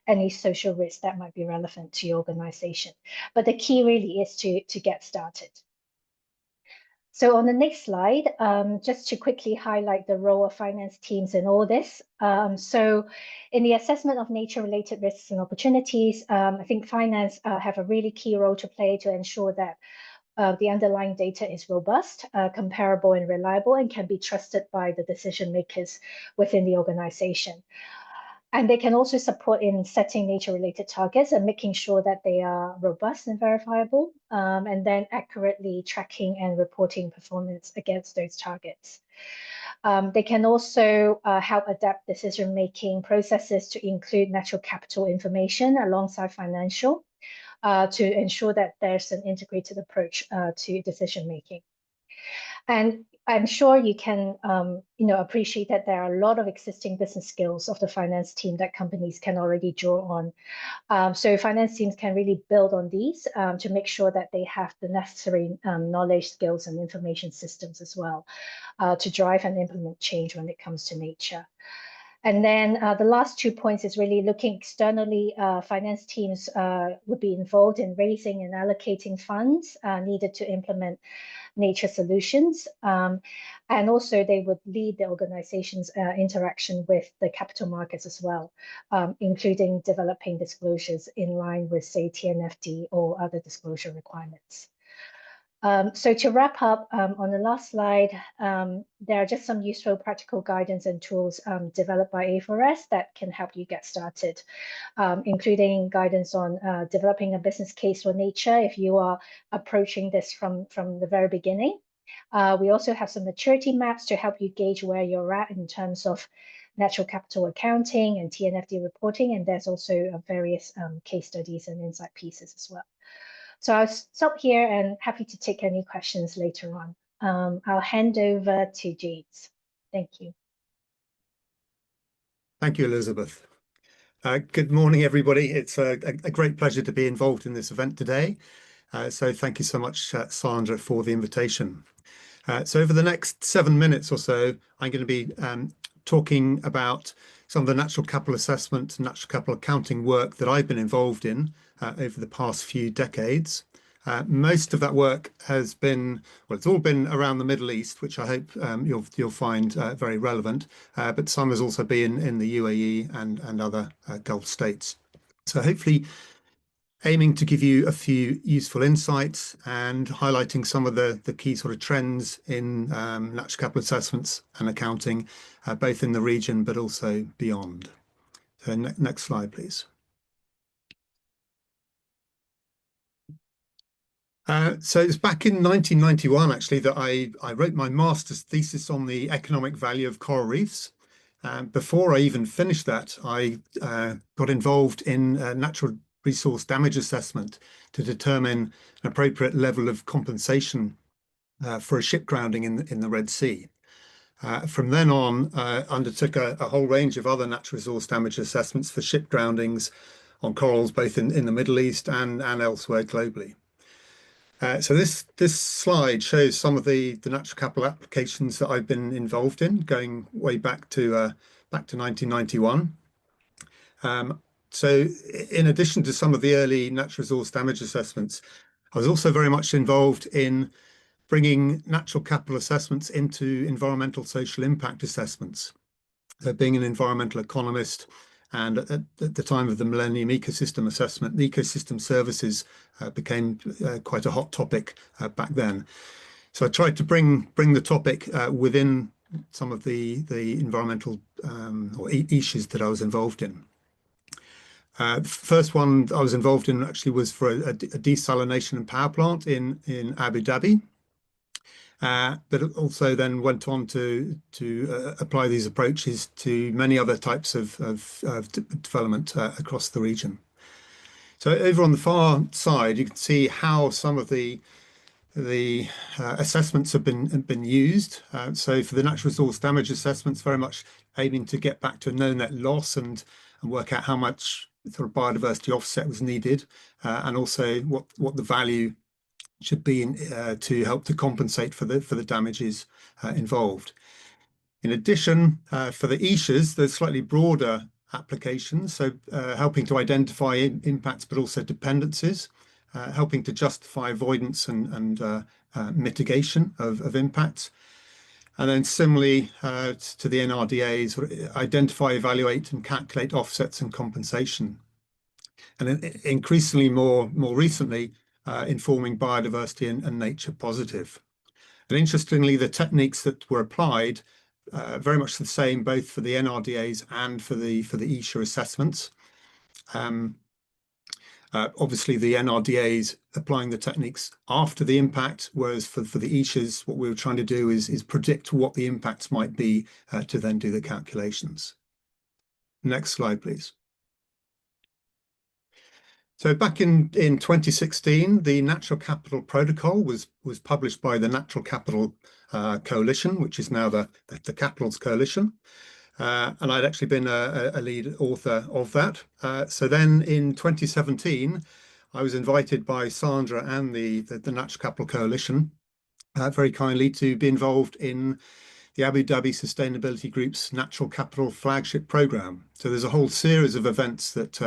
Speaker 4: any social risk that might be relevant to your organization. But the key really is to get started. So on the next slide, just to quickly highlight the role of finance teams in all this. So in the assessment of nature-related risks and opportunities, I think finance have a really key role to play to ensure that the underlying data is robust, comparable and reliable, and can be trusted by the decision makers within the organization. And they can also support in setting nature-related targets and making sure that they are robust and verifiable, and then accurately tracking and reporting performance against those targets. They can also help adapt decision-making processes to include natural capital information alongside financial to ensure that there's an integrated approach to decision-making. And I'm sure you can, appreciate that there are a lot of existing business skills of the finance team that companies can already draw on. So finance teams can really build on these to make sure that they have the necessary knowledge, skills, and information systems as well to drive and implement change when it comes to nature. And then the last 2 points is really looking externally. Finance teams would be involved in raising and allocating funds needed to implement nature solutions. And also they would lead the organization's interaction with the capital markets as well, including developing disclosures in line with, say, TNFD or other disclosure requirements. So to wrap up on the last slide, there are just some useful practical guidance and tools developed by A4S that can help you get started, including guidance on developing a business case for nature if you are approaching this from the very beginning. We also have some maturity maps to help you gauge where you're at in terms of natural capital accounting and TNFD reporting, and there's also various case studies and insight pieces as well. So I'll stop here and happy to take any questions later on. I'll hand over to James. Thank you.
Speaker 5: Thank you, Elizabeth. Good morning, everybody. It's a great pleasure to be involved in this event today. So thank you so much, Sandra, for the invitation. So over the next 7 minutes or so, I'm going to be talking about some of the natural capital assessment and natural capital accounting work that I've been involved in over the past few decades. Most of that work has been, well, it's all been around the Middle East, which I hope you'll find very relevant, but some has also been in the UAE and other Gulf states. So hopefully aiming to give you a few useful insights and highlighting some of the key sort of trends in natural capital assessments and accounting, both in the region but also beyond. So next slide, please. So it's back in 1991, actually, that I wrote my master's thesis on the economic value of coral reefs. Before I even finished that, I got involved in natural resource damage assessment to determine an appropriate level of compensation for a ship grounding in the Red Sea. From then on, undertook a whole range of other natural resource damage assessments for ship groundings on corals, both in the Middle East and elsewhere globally. So this slide shows some of the natural capital applications that I've been involved in, going way back to 1991. So in addition to some of the early natural resource damage assessments, I was also very much involved in bringing natural capital assessments into environmental social impact assessments. Being an environmental economist, and at the time of the Millennium Ecosystem Assessment, the ecosystem services became quite a hot topic back then. So I tried to bring the topic within some of the environmental or issues that I was involved in. The first one I was involved in actually was for a desalination and power plant in Abu Dhabi. but also then went on to apply these approaches to many other types of development across the region. So over on the far side, you can see how some of the assessments have been used. So for the natural resource damage assessments, very much aiming to get back to a no net loss and work out how much sort of biodiversity offset was needed, and also what the value should be to help to compensate for the damages involved. In addition, for the ESHAs, there's slightly broader applications, so helping to identify impacts, but also dependencies, helping to justify avoidance and mitigation of impacts. And then similarly to the NRDAs, identify, evaluate, and calculate offsets and compensation. And increasingly more recently, informing biodiversity and nature positive. And interestingly, the techniques that were applied very much the same both for the NRDAs and for the ESHA assessments. Obviously, the NRDAs applying the techniques after the impact, whereas for the ESHAs, what we were trying to do is predict what the impacts might be to then do the calculations. Next slide, please. So back in 2016, the Natural Capital Protocol was published by the Natural Capital Coalition, which is now the Capitals Coalition. And I'd actually been a lead author of that. So then in 2017, I was invited by Sandra and the Natural Capital Coalition very kindly to be involved in the Abu Dhabi Sustainability Group's Natural Capital Flagship Programme. So there's a whole series of events that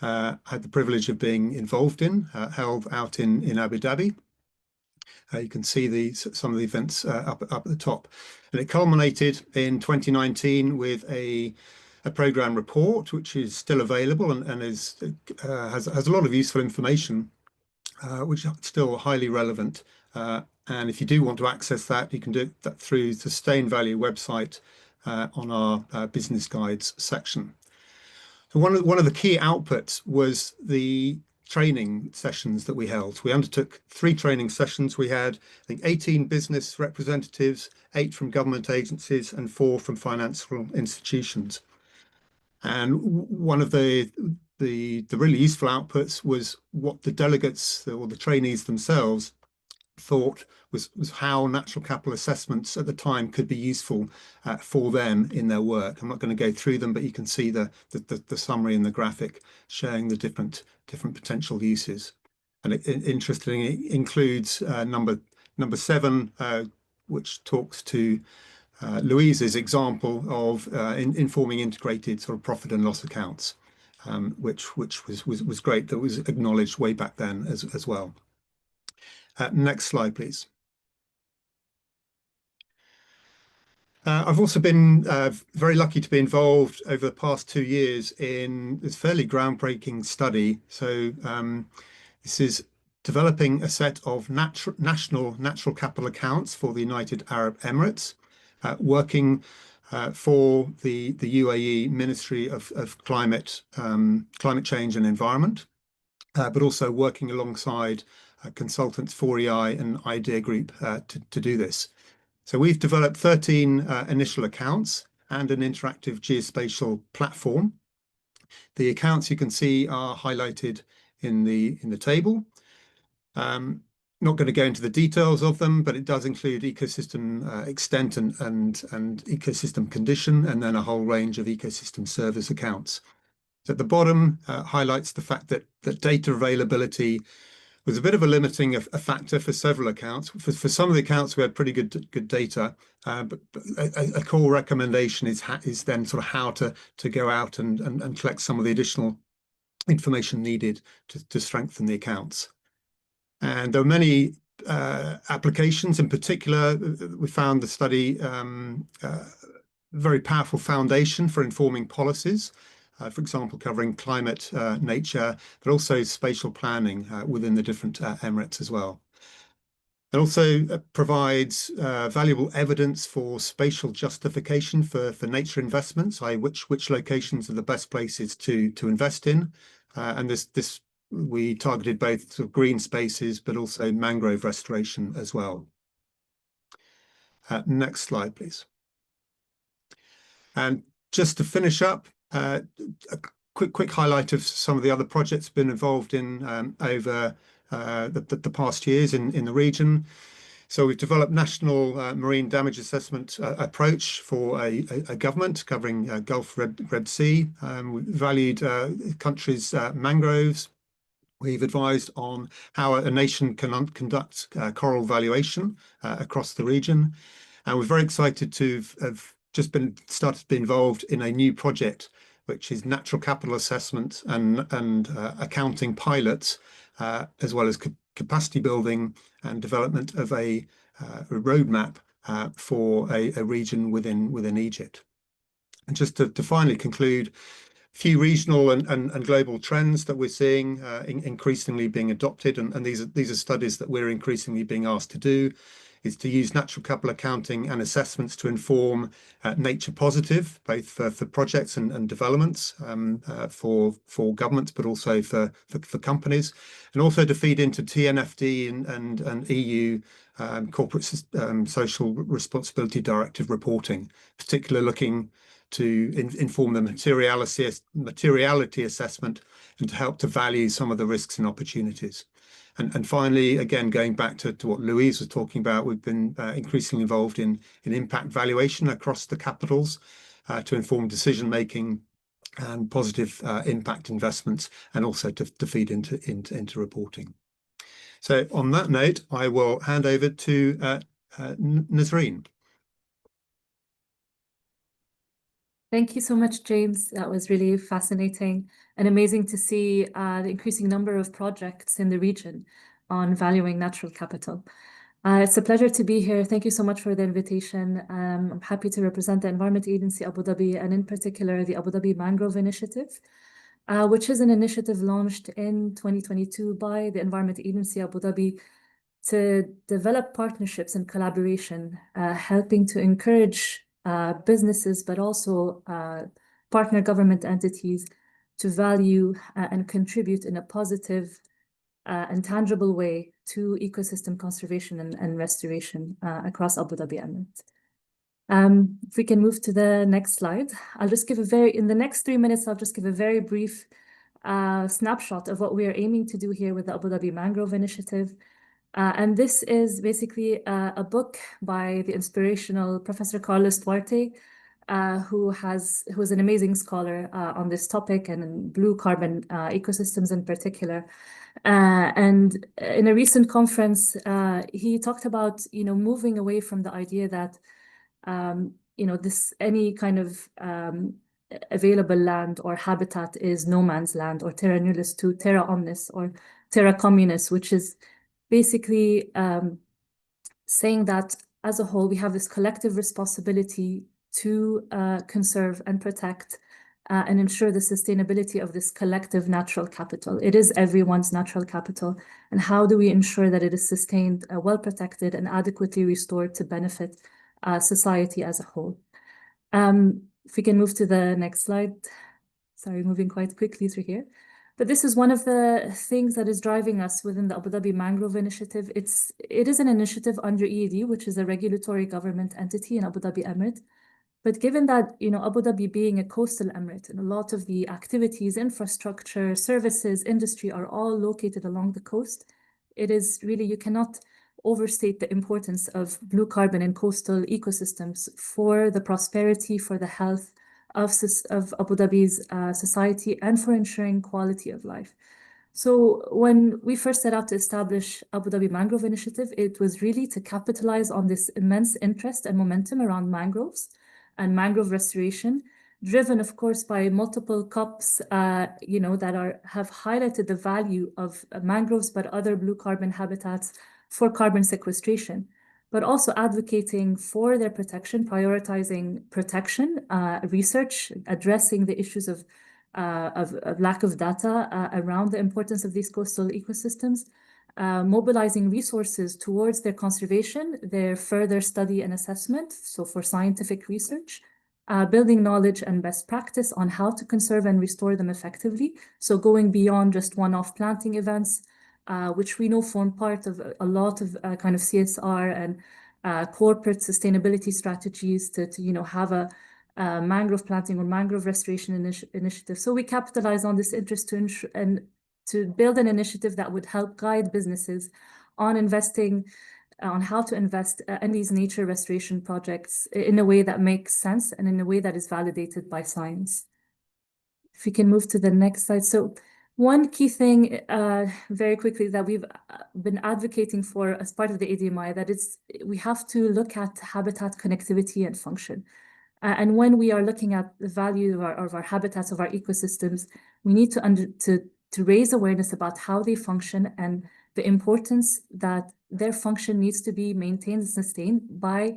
Speaker 5: had the privilege of being involved in, held out in Abu Dhabi. You can see some of the events up at the top. And it culminated in 2019 with a programme report, which is still available and has a lot of useful information, which is still highly relevant. And if you do want to access that, you can do that through the Sustain Value website on our business guides section. So one of the key outputs was the training sessions that we held. We undertook 3 training sessions. We had, I think, 18 business representatives, 8 from government agencies, and 4 from financial institutions. And one of the really useful outputs was what the delegates or the trainees themselves thought was how natural capital assessments at the time could be useful for them in their work. I'm not going to go through them, but you can see the summary in the graphic showing the different potential uses. And it interestingly includes number 7, which talks to Louise's example of informing integrated sort of profit and loss accounts, which was great. That was acknowledged way back then as well. Next slide, please. I've also been very lucky to be involved over the past 2 years in this fairly groundbreaking study. So this is developing a set of national natural capital accounts for the United Arab Emirates, working for the UAE Ministry of Climate Change and Environment, but also working alongside consultants 4EI and Idea Group to do this. So we've developed 13 initial accounts and an interactive geospatial platform. The accounts you can see are highlighted in the table. Not going to go into the details of them, but it does include ecosystem extent and ecosystem condition, and then a whole range of ecosystem service accounts. So at the bottom highlights the fact that data availability was a bit of a limiting factor for several accounts. For some of the accounts, we had pretty good data, but a core recommendation is then sort of how to go out and collect some of the additional information needed to strengthen the accounts. And there are many applications. In particular, we found the study very powerful foundation for informing policies. For example, covering climate, nature, but also spatial planning within the different emirates as well. It also provides valuable evidence for spatial justification for nature investments, i.e. which locations are the best places to invest in. And this we targeted both sort of green spaces, but also mangrove restoration as well. Next slide, please. And just to finish up, a quick highlight of some of the other projects been involved in over the past years in the region. So we've developed national marine damage assessment approach for a government covering Gulf Red Sea. We've valued countries' mangroves. We've advised on how a nation can conduct coral valuation across the region. And we're very excited to have just started to be involved in a new project, which is natural capital assessment and accounting pilots, as well as capacity building and development of a roadmap for a region within Egypt. And just to finally conclude, a few regional and global trends that we're seeing increasingly being adopted, and these are studies that we're increasingly being asked to do, is to use natural capital accounting and assessments to inform nature positive, both for projects and developments for governments, but also for companies, and also to feed into TNFD and EU corporate social responsibility directive reporting, particularly looking to inform the materiality assessment and to help to value some of the risks and opportunities. And finally, again, going back to what Louise was talking about, we've been increasingly involved in impact valuation across the capitals to inform decision making and positive impact investments, and also to feed into reporting. So on that note, I will hand over to Nazreen.
Speaker 6: Thank you so much, James. That was really fascinating and amazing to see the increasing number of projects in the region on valuing natural capital. It's a pleasure to be here. Thank you so much for the invitation. I'm happy to represent the Environment Agency Abu Dhabi, and in particular the Abu Dhabi Mangrove Initiative, which is an initiative launched in 2022 by the Environment Agency Abu Dhabi to develop partnerships and collaboration, helping to encourage businesses, but also partner government entities to value and contribute in a positive and tangible way to ecosystem conservation and restoration across Abu Dhabi Emirate. If we can move to the next slide, in the next 3 minutes, I'll just give a very brief snapshot of what we are aiming to do here with the Abu Dhabi Mangrove Initiative. And this is basically a book by the inspirational Professor Carlos Duarte, who is an amazing scholar on this topic and in blue carbon ecosystems in particular. And in a recent conference, he talked about moving away from the idea that any kind of available land or habitat is no man's land, or terra nullius to terra omnis, or terra communis, which is basically saying that as a whole, we have this collective responsibility to conserve and protect and ensure the sustainability of this collective natural capital. It is everyone's natural capital. And how do we ensure that it is sustained, well protected, and adequately restored to benefit society as a whole? If we can move to the next slide. Sorry, moving quite quickly through here. But this is one of the things that is driving us within the Abu Dhabi Mangrove Initiative. It is an initiative under EAD, which is a regulatory government entity in Abu Dhabi Emirate. But given that, Abu Dhabi being a coastal emirate, and a lot of the activities, infrastructure, services, industry are all located along the coast, it is really, you cannot overstate the importance of blue carbon in coastal ecosystems for the prosperity, for the health of Abu Dhabi's society, and for ensuring quality of life. So when we first set out to establish Abu Dhabi Mangrove Initiative, it was really to capitalize on this immense interest and momentum around mangroves and mangrove restoration, driven, of course, by multiple COPs, that have highlighted the value of mangroves, but other blue carbon habitats for carbon sequestration, but also advocating for their protection, prioritizing protection, research, addressing the issues of lack of data around the importance of these coastal ecosystems, mobilizing resources towards their conservation, their further study and assessment, so for scientific research, building knowledge and best practice on how to conserve and restore them effectively, so going beyond just one-off planting events, which we know form part of a lot of kind of CSR corporate sustainability strategies to have a mangrove planting or mangrove restoration initiative. So we capitalize on this interest to build an initiative that would help guide businesses on investing, on how to invest in these nature restoration projects in a way that makes sense and in a way that is validated by science. If we can move to the next slide. So one key thing, very quickly, that we've been advocating for as part of the ADMI, that we have to look at habitat connectivity and function. And when we are looking at the value of our habitats, of our ecosystems, we need to raise awareness about how they function and the importance that their function needs to be maintained and sustained by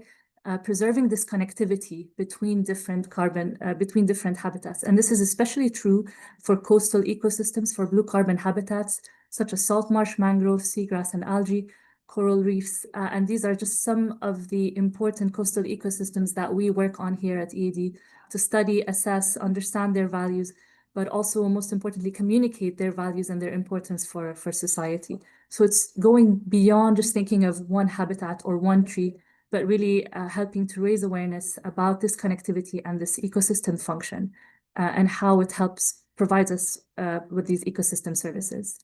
Speaker 6: preserving this connectivity between different habitats. And this is especially true for coastal ecosystems, for blue carbon habitats, such as salt marsh, mangrove, seagrass, and algae, coral reefs. And these are just some of the important coastal ecosystems that we work on here at EAD to study, assess, understand their values, but also, most importantly, communicate their values and their importance for society. So it's going beyond just thinking of one habitat or one tree, but really helping to raise awareness about this connectivity and this ecosystem function and how it provides us with these ecosystem services.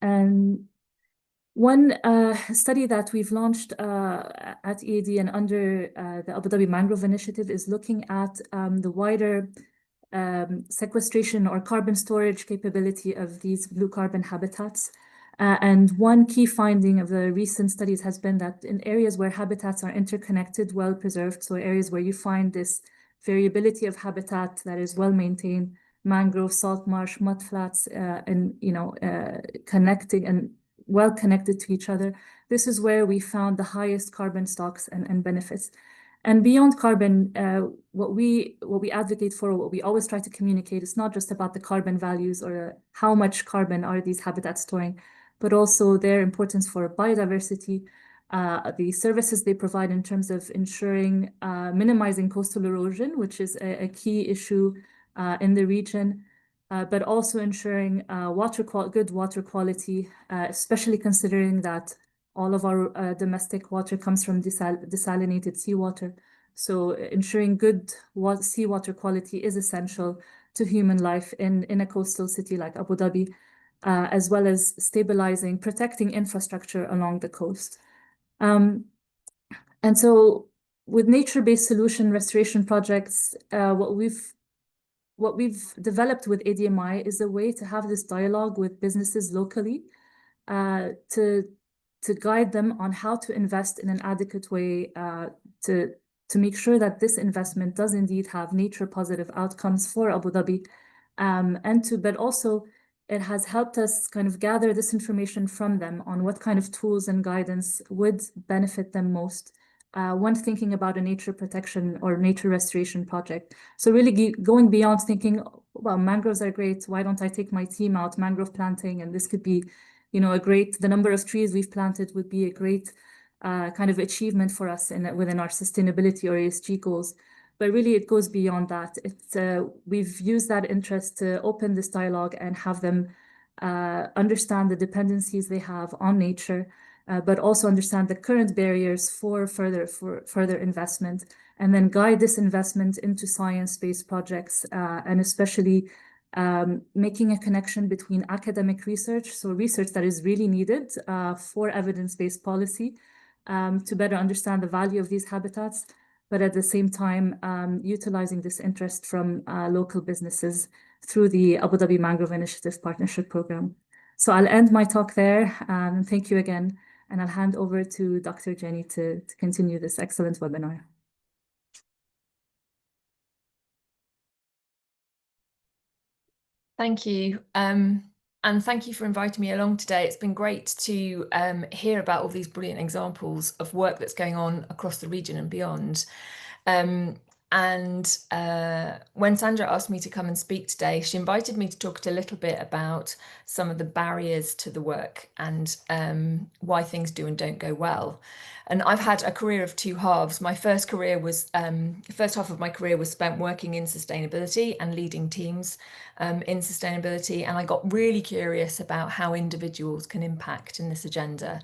Speaker 6: And one study that we've launched at EAD and under the Abu Dhabi Mangrove Initiative is looking at the wider sequestration or carbon storage capability of these blue carbon habitats. And one key finding of the recent studies has been that in areas where habitats are interconnected, well preserved, so areas where you find this variability of habitat that is well maintained, mangrove, salt marsh, mudflats, and connecting and well connected to each other, this is where we found the highest carbon stocks and benefits. And beyond carbon, what we advocate for, what we always try to communicate, is not just about the carbon values or how much carbon are these habitats storing, but also their importance for biodiversity, the services they provide in terms of ensuring minimizing coastal erosion, which is a key issue in the region, but also ensuring good water quality, especially considering that all of our domestic water comes from desalinated seawater. So ensuring good seawater quality is essential to human life in a coastal city like Abu Dhabi, as well as stabilizing, protecting infrastructure along the coast. And so with nature-based solution restoration projects, what we've developed with ADMI is a way to have this dialogue with businesses locally to guide them on how to invest in an adequate way to make sure that this investment does indeed have nature positive outcomes for Abu Dhabi. But also it has helped us kind of gather this information from them on what kind of tools and guidance would benefit them most when thinking about a nature protection or nature restoration project. So really going beyond thinking, well, mangroves are great, why don't I take my team out mangrove planting? And this could be, the number of trees we've planted would be a great kind of achievement for us within our sustainability or ESG goals. But really, it goes beyond that. We've used that interest to open this dialogue and have them understand the dependencies they have on nature, but also understand the current barriers for further investment, and then guide this investment into science-based projects, and especially making a connection between academic research, so research that is really needed for evidence-based policy to better understand the value of these habitats, but at the same time utilizing this interest from local businesses through the Abu Dhabi Mangrove Initiative Partnership Program. So I'll end my talk there. Thank you again. And I'll hand over to Dr. Jenny to continue this excellent webinar.
Speaker 2: Thank you. And thank you for inviting me along today. It's been great to hear about all these brilliant examples of work that's going on across the region and beyond. And And when Sandra asked me to come and speak today, she invited me to talk a little bit about some of the barriers to the work and why things do and don't go well. And I've had a career of two halves. My first career was, the first half of my career was spent working in sustainability and leading teams in sustainability. And I got really curious about how individuals can impact in this agenda,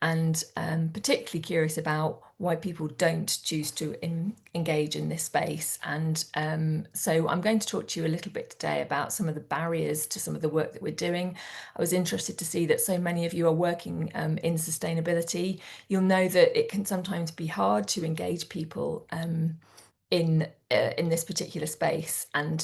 Speaker 2: and particularly curious about why people don't choose to engage in this space. And so I'm going to talk to you a little bit today about some of the barriers to some of the work that we're doing. I was interested to see that so many of you are working in sustainability. You'll know that it can sometimes be hard to engage people in this particular space and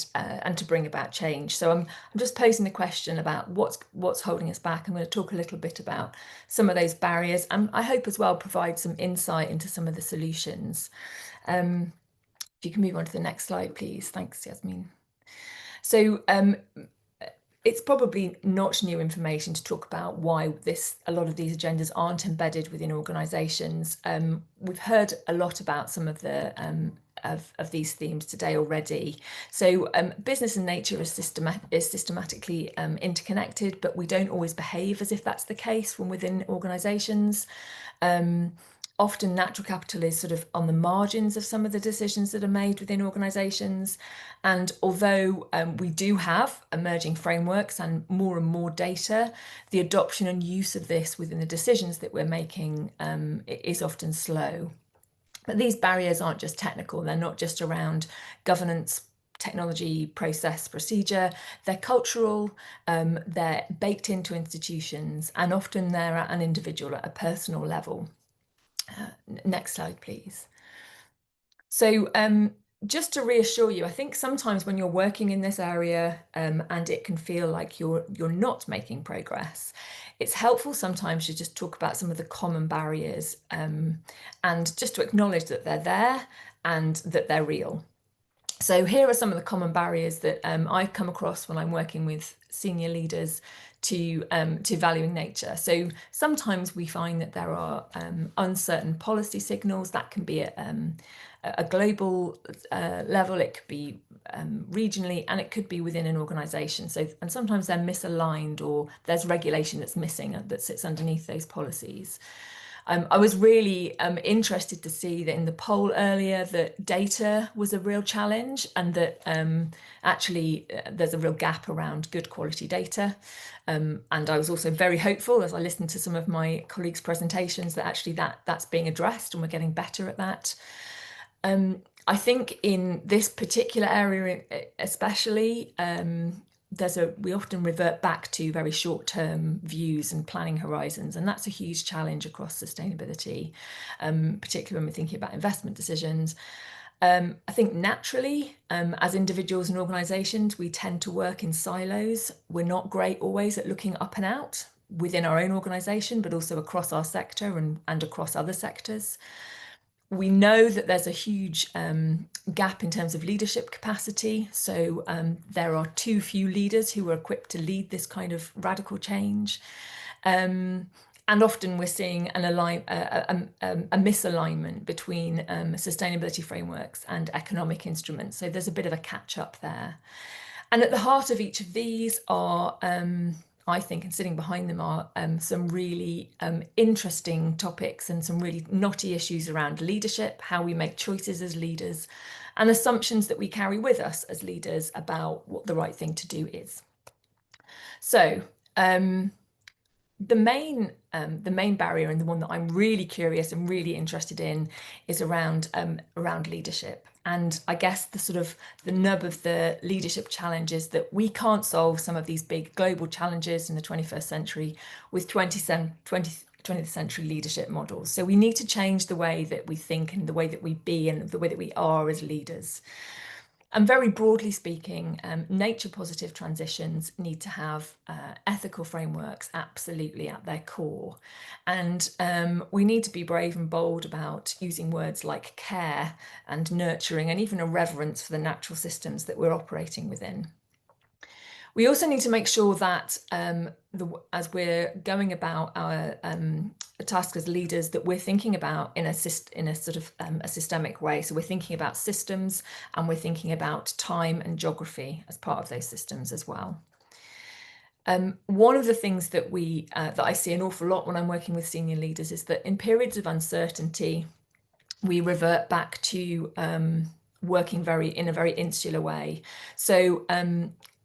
Speaker 2: to bring about change. So I'm just posing the question about what's holding us back. I'm going to talk a little bit about some of those barriers, and I hope as well provide some insight into some of the solutions. If you can move on to the next slide, please. Thanks, Yasmin. So it's probably not new information to talk about why a lot of these agendas aren't embedded within organisations. We've heard a lot about some of the of these themes today already. So business and nature is systematically interconnected, but we don't always behave as if that's the case when within organisations. Often natural capital is sort of on the margins of some of the decisions that are made within organisations. And although we do have emerging frameworks and more data, the adoption and use of this within the decisions that we're making is often slow. But these barriers aren't just technical. They're not just around governance, technology, process, procedure. They're cultural, they're baked into institutions, and often they're at an individual, at a personal level. Next slide, please. So just to reassure you, I think sometimes when you're working in this area and it can feel like you're not making progress, it's helpful sometimes to just talk about some of the common barriers and just to acknowledge that they're there and that they're real. So here are some of the common barriers that I've come across when I'm working with senior leaders to valuing nature. So sometimes we find that there are uncertain policy signals. That can be at a global level, it could be regionally, and it could be within an organisation. So, and sometimes they're misaligned, or there's regulation that's missing that sits underneath those policies. I was really interested to see that in the poll earlier that data was a real challenge, and that actually there's a real gap around good quality data. And I was also very hopeful as I listened to some of my colleagues' presentations that actually that's being addressed and we're getting better at that. I think in this particular area especially, we often revert back to very short-term views and planning horizons, and that's a huge challenge across sustainability, particularly when we're thinking about investment decisions. I think naturally, as individuals and organisations, we tend to work in silos. We're not great always at looking up and out within our own organisation, but also across our sector and across other sectors. We know that there's a huge gap in terms of leadership capacity. So there are too few leaders who are equipped to lead this kind of radical change. And often we're seeing a misalignment between sustainability frameworks and economic instruments. So there's a bit of a catch up there. And at the heart of each of these are, I think, and sitting behind them are some really interesting topics and some really knotty issues around leadership, how we make choices as leaders, and assumptions that we carry with us as leaders about what the right thing to do is. So the main barrier, and the one that I'm really curious and really interested in, is around leadership. And I guess the nub of the leadership challenge is that we can't solve some of these big global challenges in the 21st century with 20th century leadership models. So we need to change the way that we think and the way that we be and the way that we are as leaders. And very broadly speaking, nature positive transitions need to have ethical frameworks absolutely at their core. And we need to be brave and bold about using words like care and nurturing and even a reverence for the natural systems that we're operating within. We also need to make sure that as we're going about our task as leaders, that we're thinking about in a sort of a systemic way. So we're thinking about systems, and we're thinking about time and geography as part of those systems as well. One of the things that that I see an awful lot when I'm working with senior leaders is that in periods of uncertainty, we revert back to working in a very insular way. So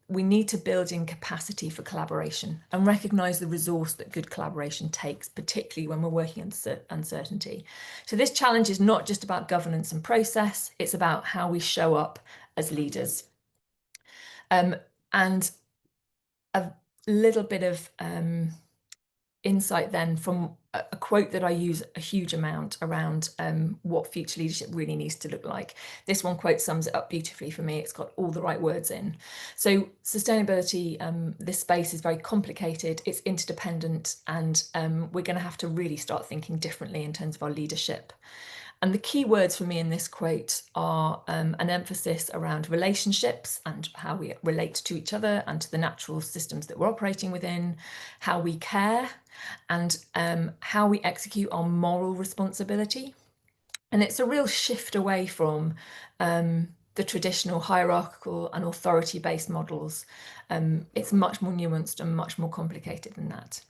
Speaker 2: we need to build in capacity for collaboration and recognise the resource that good collaboration takes, particularly when we're working under uncertainty. So this challenge is not just about governance and process, it's about how we show up as leaders. And a little bit of insight then from a quote that I use a huge amount around what future leadership really needs to look like. This one quote sums it up beautifully for me. It's got all the right words in. So sustainability, this space is very complicated, it's interdependent, and we're going to have to really start thinking differently in terms of our leadership. And the key words for me in this quote are an emphasis around relationships and how we relate to each other and to the natural systems that we're operating within, how we care, and how we execute our moral responsibility. And it's a real shift away from the traditional hierarchical and authority-based models. It's much more nuanced and much more complicated than that.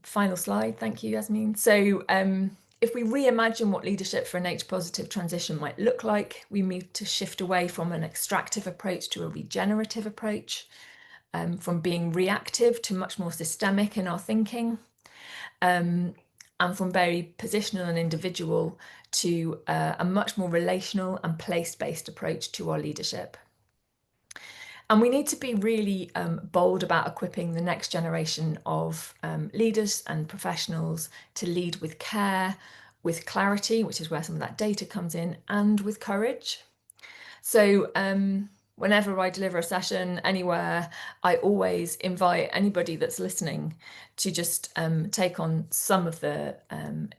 Speaker 2: Final slide, thank you, Yasmin. So if we reimagine what leadership for a nature positive transition might look like, we need to shift away from an extractive approach to a regenerative approach, from being reactive to much more systemic in our thinking, and from very positional and individual to a much more relational and place-based approach to our leadership. And we need to be really bold about equipping the next generation of leaders and professionals to lead with care, with clarity, which is where some of that data comes in, and with courage. So whenever I deliver a session anywhere, I always invite anybody that's listening to just take on some of the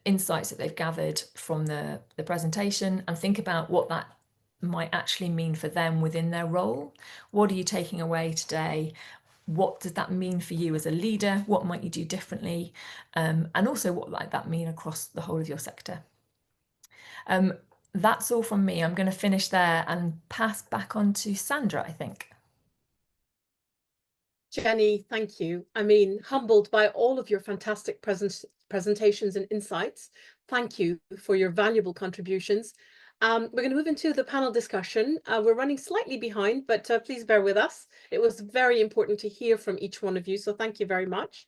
Speaker 2: insights that they've gathered from the presentation and think about what that might actually mean for them within their role. What are you taking away today? What does that mean for you as a leader? What might you do differently? And also what might that mean across the whole of your sector? That's all from me. I'm going to finish there and pass back on to Sandra, I think.
Speaker 1: Jenny, thank you. I mean, humbled by all of your fantastic presentations and insights. Thank you for your valuable contributions. We're going to move into the panel discussion. We're running slightly behind, but please bear with us. It was very important to hear from each one of you, so thank you very much.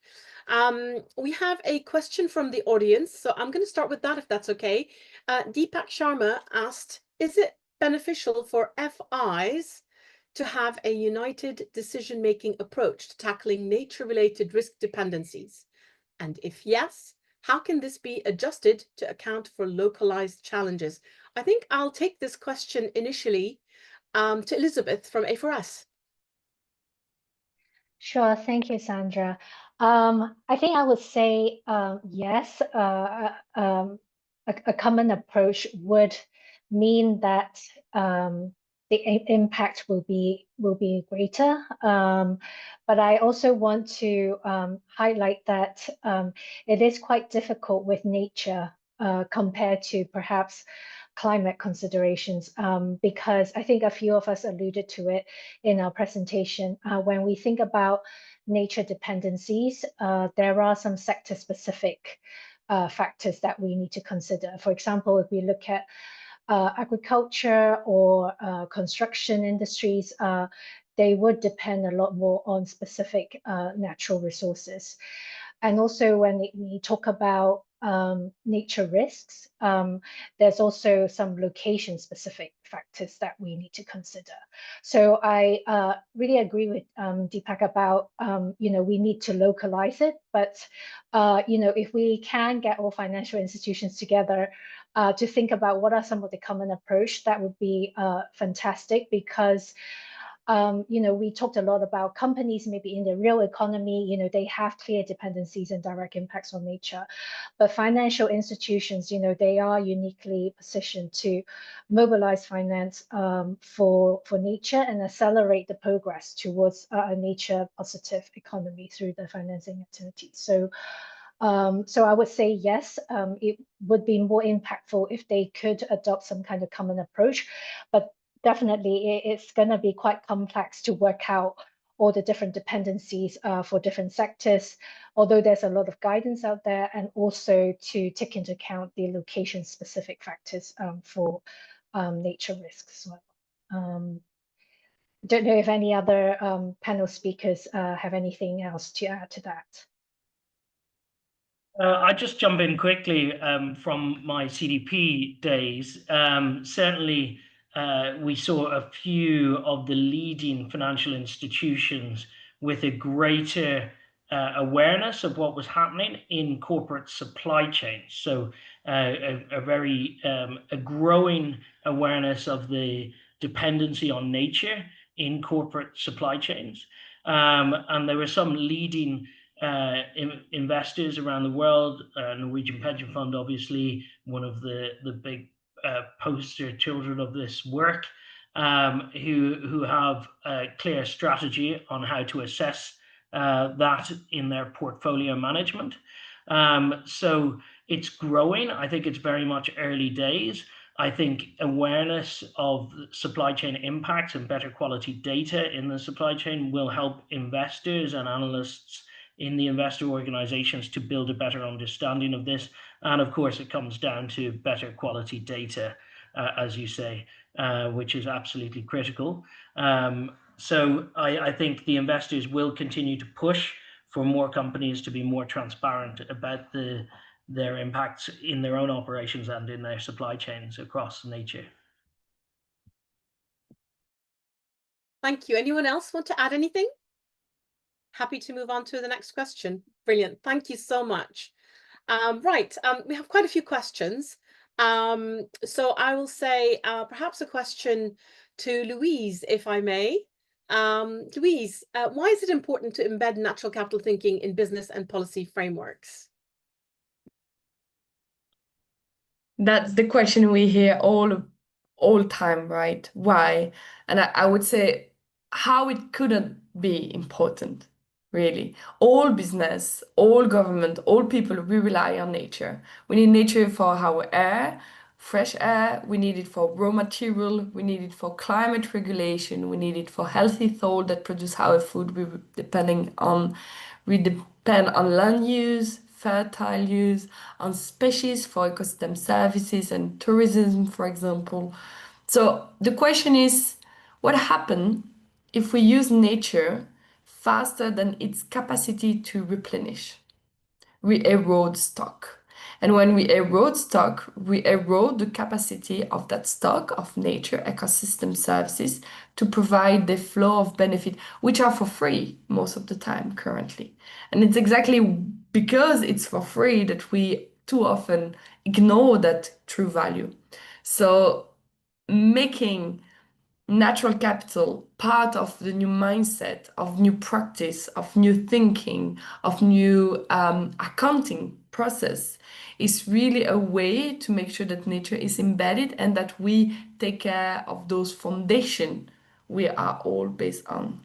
Speaker 1: We have a question from the audience, so I'm going to start with that if that's okay. Deepak Sharma asked, is it beneficial for FIs to have a united decision-making approach to tackling nature-related risk dependencies? And if yes, how can this be adjusted to account for localized challenges? I think I'll take this question initially to Elizabeth from A4S.
Speaker 4: Sure, thank you, Sandra. I think I would say yes, a common approach would mean that the impact will be greater. But I also want to highlight that it is quite difficult with nature compared to perhaps climate considerations, because I think a few of us alluded to it in our presentation. When we think about nature dependencies, there are some sector-specific factors that we need to consider. For example, if we look at agriculture or construction industries, they would depend a lot more on specific natural resources. And also when we talk about nature risks, there's also some location-specific factors that we need to consider. So I really agree with Deepak about, we need to localize it, but, if we can get all financial institutions together to think about what are some of the common approach, that would be fantastic, because we talked a lot about companies maybe in the real economy, they have clear dependencies and direct impacts on nature. But financial institutions, they are uniquely positioned to mobilize finance for nature and accelerate the progress towards a nature positive economy through the financing activities. So I would say yes, it would be more impactful if they could adopt some kind of common approach, but definitely it's going to be quite complex to work out all the different dependencies for different sectors, although there's a lot of guidance out there, and also to take into account the location-specific factors for nature risks as well. Don't know if any other panel speakers have anything else to add to that.
Speaker 3: I just jump in quickly from my CDP days. Certainly, we saw a few of the leading financial institutions with a greater awareness of what was happening in corporate supply chains. So a very a growing awareness of the dependency on nature in corporate supply chains. And there were some leading investors around the world. Norwegian Pension Fund, obviously, one of the big poster children of this work, who have a clear strategy on how to assess that in their portfolio management. So it's growing. I think it's very much early days. I think awareness of supply chain impacts and better quality data in the supply chain will help investors and analysts in the investor organizations to build a better understanding of this. And of course, it comes down to better quality data, as you say, which is absolutely critical. So I think the investors will continue to push for more companies to be more transparent about their impacts in their own operations and in their supply chains across nature.
Speaker 1: Thank you. Anyone else want to add anything? Happy to move on to the next question. Brilliant. Thank you so much. Right. We have quite a few questions. So I will say perhaps a question to Louise, if I may. Louise, why is it important to embed natural capital thinking in business and policy frameworks?
Speaker 2: That's the question we hear all time, right? Why? And I would say how it couldn't be important, really. All business, all government, all people, we rely on nature. We need nature for our air, fresh air. We need it for raw material. We need it for climate regulation. We need it for healthy soil that produce our food. We depend on land use, fertile use, on species for ecosystem services and tourism, for example. So the question is, what happens if we use nature faster than its capacity to replenish? We erode stock. And when we erode stock, we erode the capacity of that stock of nature ecosystem services to provide the flow of benefit, which are for free most of the time currently. And it's exactly because it's for free that we too often ignore that true value. So making natural capital part of the new mindset, of new practice, of new thinking, of new accounting process is really a way to make sure that nature is embedded and that we take care of those foundations we are all based on.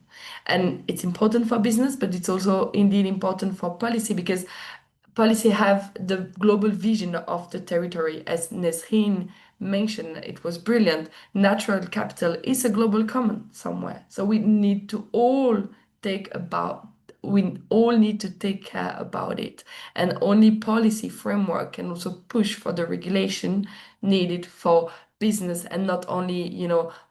Speaker 2: And it's important for business, but it's also indeed important for policy, because policy have the global vision of the territory. As Nesrine mentioned, it was brilliant. Natural capital is a global common somewhere. So we all need to take care about it. And only policy framework can also push for the regulation needed for business, and not only,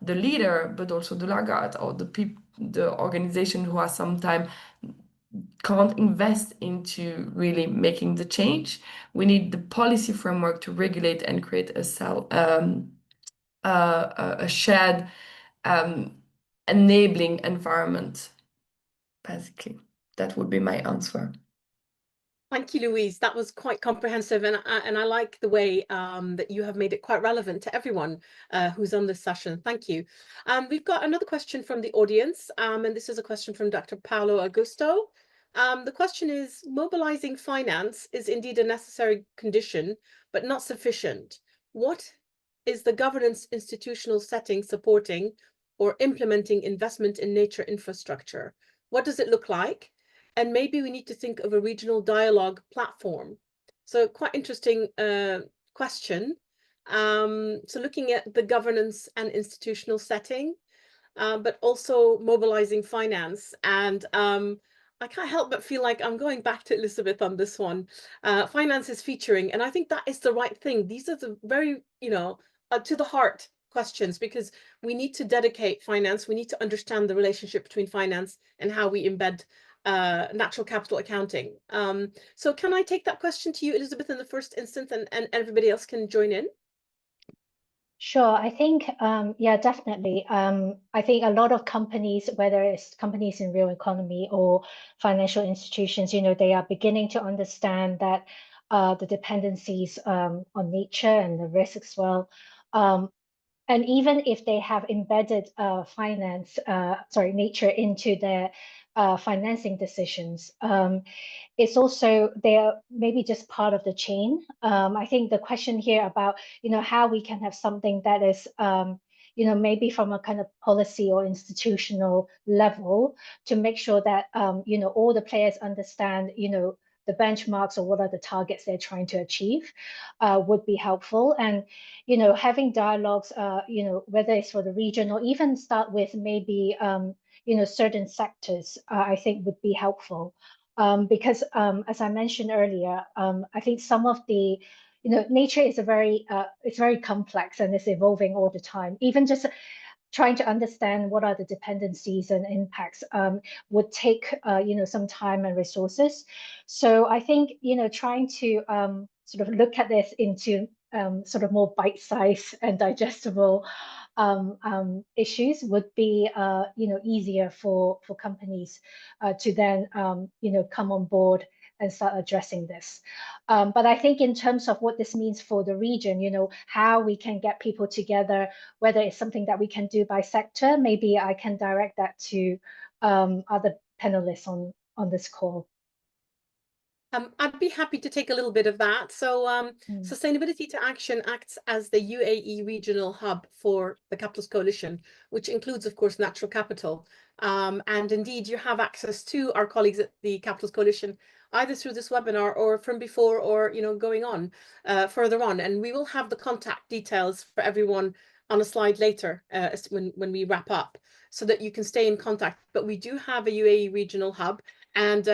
Speaker 2: the leader, but also the laggard or the organization who are sometimes can't invest into really making the change. We need the policy framework to regulate and create a shared enabling environment. Basically, that would be my answer.
Speaker 1: Thank you, Louise. That was quite comprehensive, and I like the way that you have made it quite relevant to everyone who's on this session. Thank you. We've got another question from the audience, and this is a question from Dr. Paolo Augusto. The question is, mobilizing finance is indeed a necessary condition, but not sufficient. What is the governance institutional setting supporting or implementing investment in nature infrastructure? What does it look like? And maybe we need to think of a regional dialogue platform. So quite interesting question. So looking at the governance and institutional setting, but also mobilizing finance. And I can't help but feel like I'm going back to Elizabeth on this one. Finance is featuring, and I think that is the right thing. These are the very, to the heart questions, because we need to dedicate finance. We need to understand the relationship between finance and how we embed natural capital accounting. So can I take that question to you, Elizabeth, in the first instance, and everybody else can join in?
Speaker 4: Sure, I think, yeah, definitely. I think a lot of companies, whether it's companies in real economy or financial institutions, they are beginning to understand that the dependencies on nature and the risks as well. And even if they have embedded nature into their financing decisions, it's also they're maybe just part of the chain. I think the question here about how we can have something that is maybe from a kind of policy or institutional level to make sure that all the players understand the benchmarks or what are the targets they're trying to achieve would be helpful. And having dialogues whether it's for the region or even start with maybe certain sectors, I think would be helpful. Because as I mentioned earlier, I think some of the, nature is it's very complex and it's evolving all the time. Even just trying to understand what are the dependencies and impacts would take, some time and resources. So I think, trying to sort of look at this into sort of more bite-sized and digestible issues would be easier for companies to then come on board and start addressing this. But I think in terms of what this means for the region, how we can get people together, whether it's something that we can do by sector, maybe I can direct that to other panelists on this call.
Speaker 1: I'd be happy to take a little bit of that. So Sustainability to Action acts as the UAE regional hub for the Capitals Coalition, which includes, of course, natural capital. And indeed, you have access to our colleagues at the Capitals Coalition, either through this webinar or from before, or going on further on. And we will have the contact details for everyone on a slide later when we wrap up, so that you can stay in contact. But we do have a UAE regional hub. And,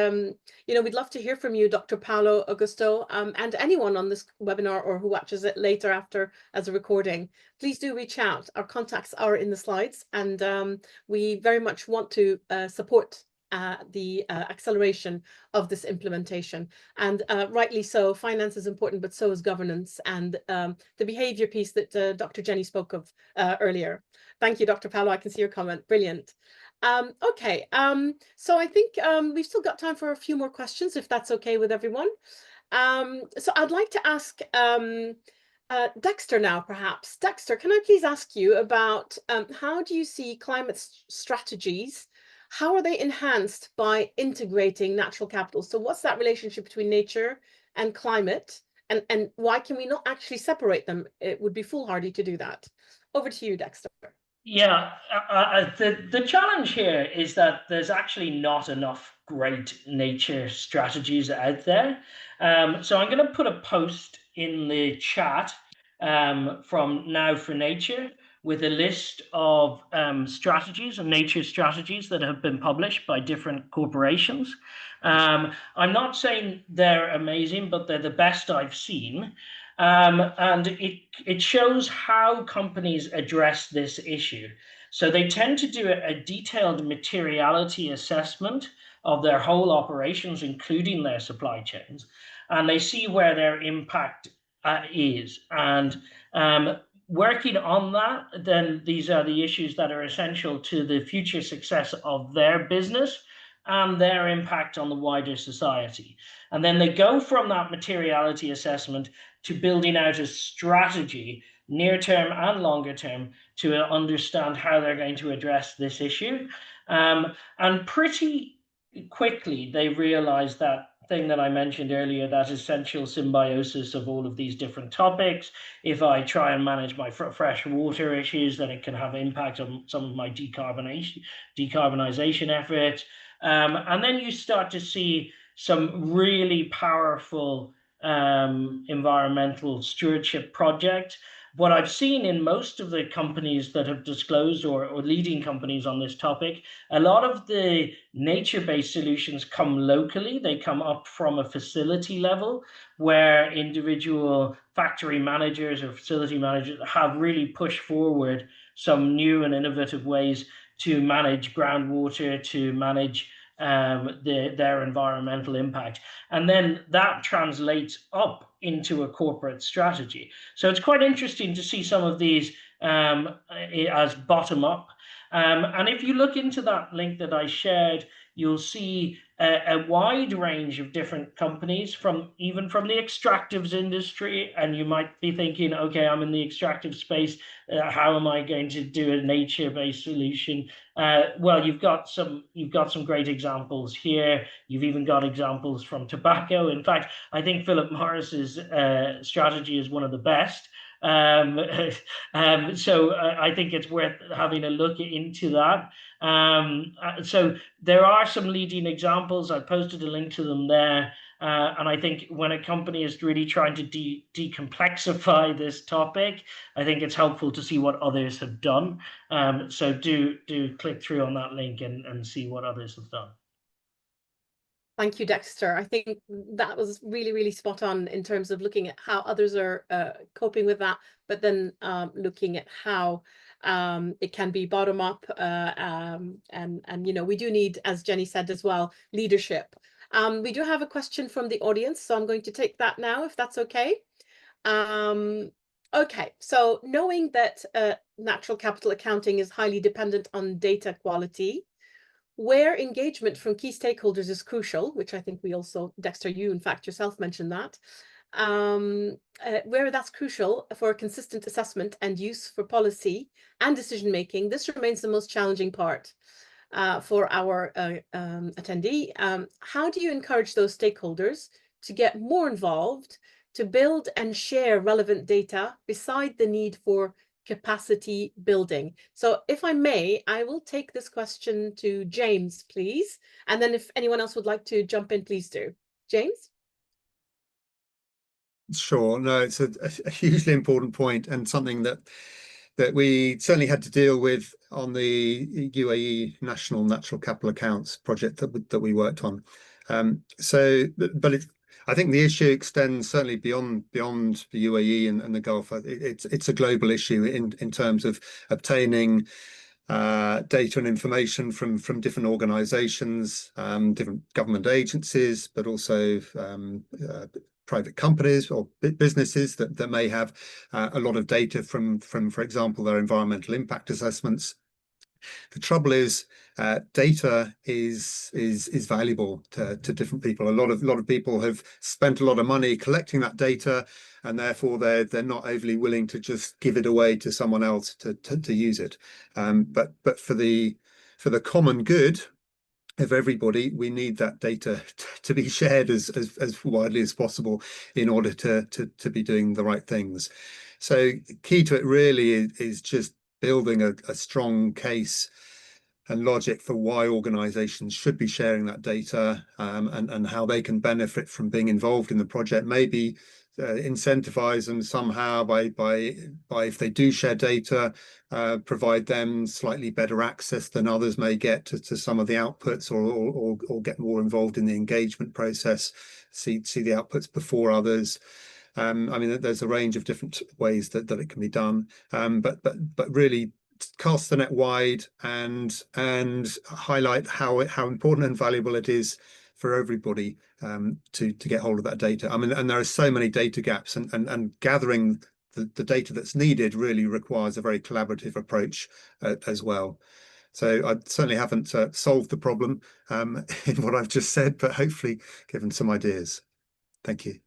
Speaker 1: we'd love to hear from you, Dr. Paolo Augusto, and anyone on this webinar or who watches it later after as a recording. Please do reach out. Our contacts are in the slides, and we very much want to support the acceleration of this implementation. And rightly so, finance is important, but so is governance and the behavior piece that Dr. Jenny spoke of earlier. Thank you, Dr. Paolo. I can see your comment. Brilliant. Okay, so I think we've still got time for a few more questions, if that's okay with everyone. So I'd like to ask Dexter now, perhaps. Dexter, can I please ask you about how do you see climate strategies? How are they enhanced by integrating natural capital? So what's that relationship between nature and climate? And why can we not actually separate them? It would be foolhardy to do that. Over to you, Dexter.
Speaker 3: Yeah, the challenge here is that there's actually not enough great nature strategies out there. So I'm going to put a post in the chat from Now for Nature with a list of strategies and nature strategies that have been published by different corporations. I'm not saying they're amazing, but they're the best I've seen. And it shows how companies address this issue. So they tend to do a detailed materiality assessment of their whole operations, including their supply chains, and they see where their impact is. And working on that, then these are the issues that are essential to the future success of their business and their impact on the wider society. And then they go from that materiality assessment to building out a strategy, near term and longer term, to understand how they're going to address this issue. And pretty quickly, they realize that thing that I mentioned earlier, that essential symbiosis of all of these different topics. If I try and manage my fresh water issues, then it can have impact on some of my decarbonization efforts. And then you start to see some really powerful environmental stewardship project. What I've seen in most of the companies that have disclosed, or leading companies on this topic, a lot of the nature-based solutions come locally. They come up from a facility level, where individual factory managers or facility managers have really pushed forward some new and innovative ways to manage groundwater, to manage their environmental impact. And then that translates up into a corporate strategy. So it's quite interesting to see some of these as bottom up. And if you look into that link that I shared, you'll see a wide range of different companies, even from the extractives industry. And you might be thinking, okay, I'm in the extractive space. How am I going to do a nature-based solution? Well, you've got some great examples here. You've even got examples from tobacco. In fact, I think Philip Morris's strategy is one of the best. So I think it's worth having a look into that. So there are some leading examples. I posted a link to them there. And I think when a company is really trying to decomplexify this topic, I think it's helpful to see what others have done. So do click through on that link and see what others have done.
Speaker 1: Thank you, Dexter. I think that was really, really spot on in terms of looking at how others are coping with that, but then looking at how it can be bottom up. And you know, we do need, as Jenny said as well, leadership. We do have a question from the audience, so I'm going to take that now, if that's okay. Okay, so knowing that natural capital accounting is highly dependent on data quality, where engagement from key stakeholders is crucial, which I think we also, Dexter, you in fact yourself mentioned that, where that's crucial for consistent assessment and use for policy and decision making, this remains the most challenging part for our attendee. How do you encourage those stakeholders to get more involved, to build and share relevant data beside the need for capacity building? So if I may, I will take this question to James, please. And then if anyone else would like to jump in, please do. James?
Speaker 5: Sure. No, it's a hugely important point, and something that we certainly had to deal with on the UAE National Natural Capital Accounts project that we worked on. But I think the issue extends certainly beyond the UAE and the Gulf. It's a global issue in terms of obtaining data and information from different organizations, different government agencies, but also private companies or businesses that may have a lot of data from, for example, their environmental impact assessments. The trouble is, data is valuable to different people. A lot of people have spent a lot of money collecting that data, and therefore they're not overly willing to just give it away to someone else to use it. But for the common good of everybody, we need that data to be shared as widely as possible in order to be doing the right things. So key to it really is just building a strong case and logic for why organizations should be sharing that data, and how they can benefit from being involved in the project. Maybe incentivize them somehow by if they do share data, provide them slightly better access than others may get to some of the outputs, or get more involved in the engagement process, see the outputs before others. I mean, there's a range of different ways that it can be done, but really cast the net wide and highlight how important and valuable it is for everybody to get hold of that data. I mean, and there are so many data gaps, and gathering the data that's needed really requires a very collaborative approach as well. So I certainly haven't solved the problem in what I've just said, but hopefully given some ideas. Thank you.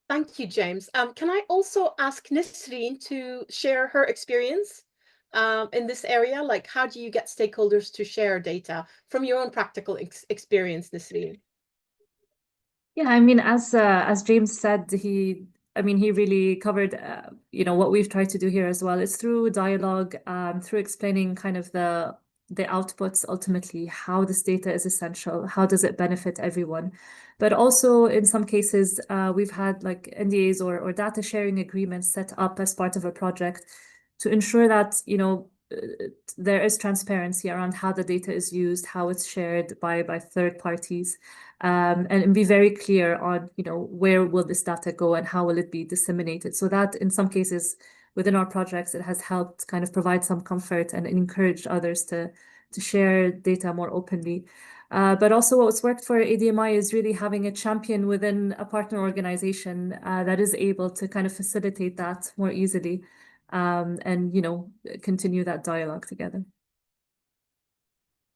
Speaker 1: Thank you, James. Can I also ask Nisreen to share her experience in this area? Like, how do you get stakeholders to share data from your own practical experience, Nisreen?
Speaker 6: Yeah, I mean, as James said, he really covered, what we've tried to do here as well. It's through dialogue, through explaining kind of the outputs, ultimately, how this data is essential, how does it benefit everyone. But also, in some cases, we've had like NDAs or data sharing agreements set up as part of a project to ensure that, there is transparency around how the data is used, how it's shared by third parties. And be very clear on, where will this data go and how will it be disseminated. So that in some cases within our projects, it has helped kind of provide some comfort and encourage others to share data more openly. But also what's worked for ADMI is really having a champion within a partner organization that is able to kind of facilitate that more easily and, continue that dialogue together.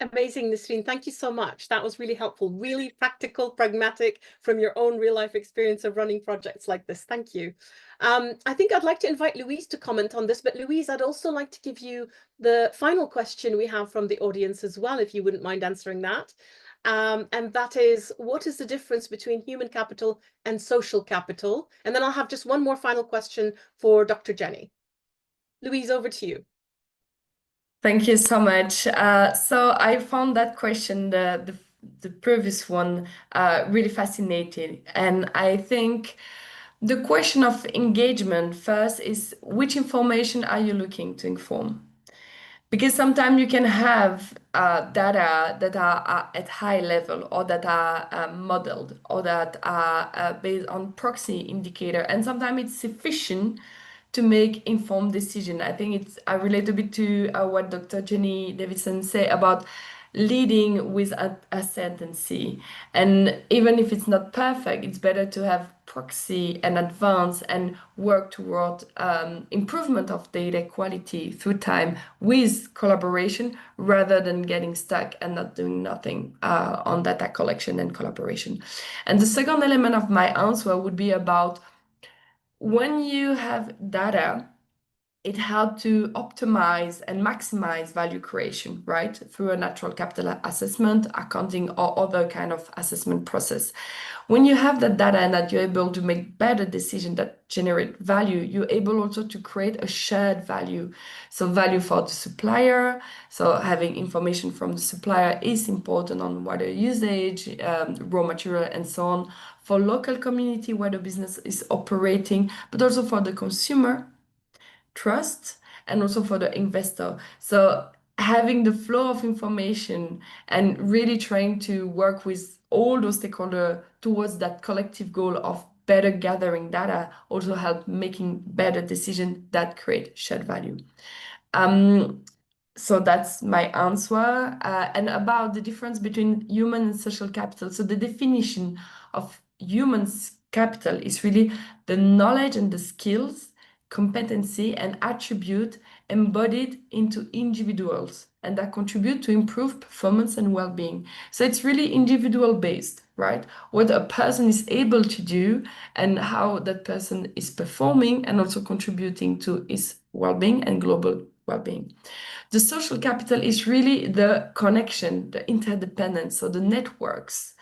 Speaker 1: Amazing, Nisreen. Thank you so much. That was really helpful, really practical, pragmatic from your own real life experience of running projects like this. Thank you. I think I'd like to invite Louise to comment on this, but Louise, I'd also like to give you the final question we have from the audience as well, if you wouldn't mind answering that. And that is, what is the difference between human capital and social capital? And then I'll have just one more final question for Dr. Jenny. Louise, over to you.
Speaker 2: Thank you so much. So I found that question, the previous one, really fascinating. And I think the question of engagement first is, which information are you looking to inform? Because sometimes you can have data that are at high level or that are modeled or that are based on proxy indicator. And sometimes it's sufficient to make informed decision. I think I relate a bit to what Dr. Jenny Davidson said about leading with ascendancy. And even if it's not perfect, it's better to have proxy and advance and work toward improvement of data quality through time with collaboration rather than getting stuck and not doing nothing on data collection and collaboration. And the second element of my answer would be about when you have data, it helps to optimize and maximize value creation, right? Through a natural capital assessment, accounting, or other kind of assessment process. When you have that data and that you're able to make better decisions that generate value, you're able also to create a shared value. So value for the supplier. So having information from the supplier is important on water usage, raw material, and so on. For local community where the business is operating, but also for the consumer, trust, and also for the investor. So having the flow of information and really trying to work with all those stakeholders towards that collective goal of better gathering data also help making better decisions that create shared value. So that's my answer. And about the difference between human and social capital. So the definition of human capital is really the knowledge and the skills, competency, and attribute embodied into individuals and that contribute to improve performance and well-being. So it's really individual based, right? What a person is able to do and how that person is performing and also contributing to his well-being and global well-being. The social capital is really the connection, the interdependence, so the networks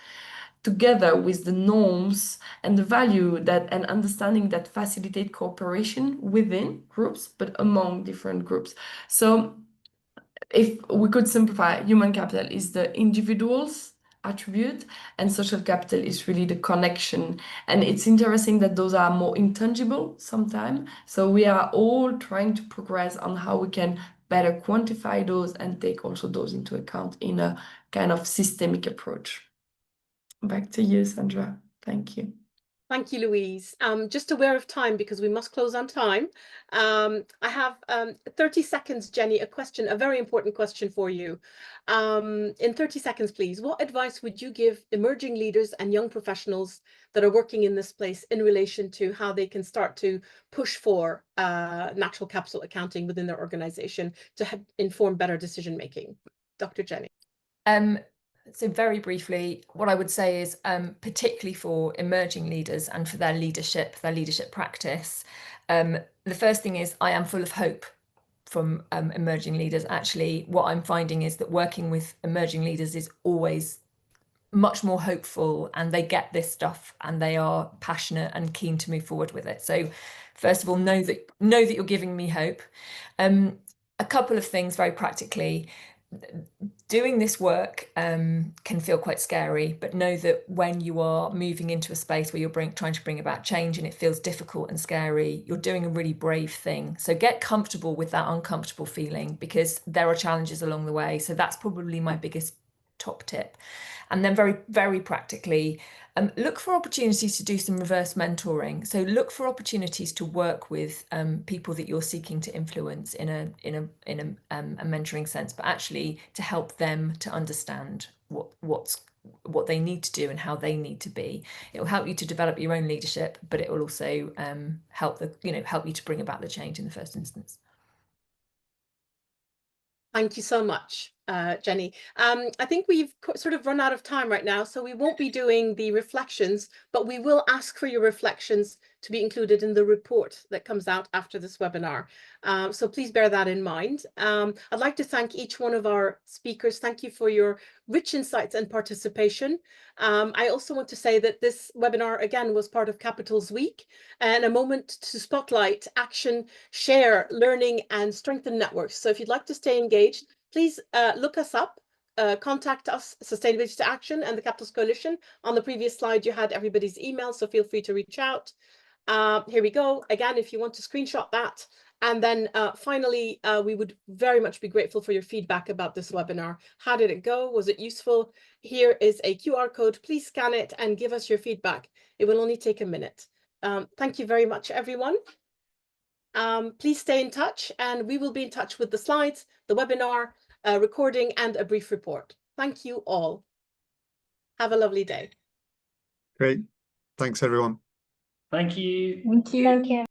Speaker 2: together with the norms and the value that and understanding that facilitate cooperation within groups, but among different groups. So if we could simplify, human capital is the individual's attribute and social capital is really the connection. And it's interesting that those are more intangible sometimes. So we are all trying to progress on how we can better quantify those and take also those into account in a kind of systemic approach. Back to you, Sandra. Thank you.
Speaker 1: Thank you, Louise. Just aware of time because we must close on time. I have 30 seconds, Jenny, a very important question for you. In 30 seconds, please, what advice would you give emerging leaders and young professionals that are working in this place in relation to how they can start to push for natural capital accounting within their organization to inform better decision-making? Dr. Jenny.
Speaker 2: So very briefly, what I would say is, particularly for emerging leaders and for their leadership practice, the first thing is I am full of hope from emerging leaders. Actually, what I'm finding is that working with emerging leaders is always much more hopeful, and they get this stuff and they are passionate and keen to move forward with it. So first of all, know that you're giving me hope. A couple of things very practically. Doing this work can feel quite scary, but know that when you are moving into a space where you're trying to bring about change and it feels difficult and scary, you're doing a really brave thing. So get comfortable with that uncomfortable feeling, because there are challenges along the way. So that's probably my biggest top tip. And then very, very practically, look for opportunities to do some reverse mentoring. So look for opportunities to work with people that you're seeking to influence in a mentoring sense, but actually to help them to understand what they need to do and how they need to be. It will help you to develop your own leadership, but it will also help you to bring about the change in the first instance.
Speaker 1: Thank you so much, Jenny. I think we've sort of run out of time right now, so we won't be doing the reflections, but we will ask for your reflections to be included in the report that comes out after this webinar. So please bear that in mind. I'd like to thank each one of our speakers. Thank you for your rich insights and participation. I also want to say that this webinar, again, was part of Capital's Week and a moment to spotlight action, share, learning, and strengthen networks. So if you'd like to stay engaged, please look us up, contact us, Sustainability to Action and the Capitals Coalition. On the previous slide, you had everybody's email, so feel free to reach out. Here we go. Again, if you want to screenshot that. And then finally, we would very much be grateful for your feedback about this webinar. How did it go? Was it useful? Here is a QR code. Please scan it and give us your feedback. It will only take a minute. Thank you very much, everyone. Please stay in touch, and we will be in touch with the slides, the webinar, recording, and a brief report. Thank you all. Have a lovely day.
Speaker 5: Great. Thanks, everyone.
Speaker 3: Thank you.
Speaker 6: Thank you.
Speaker 4: Thank you.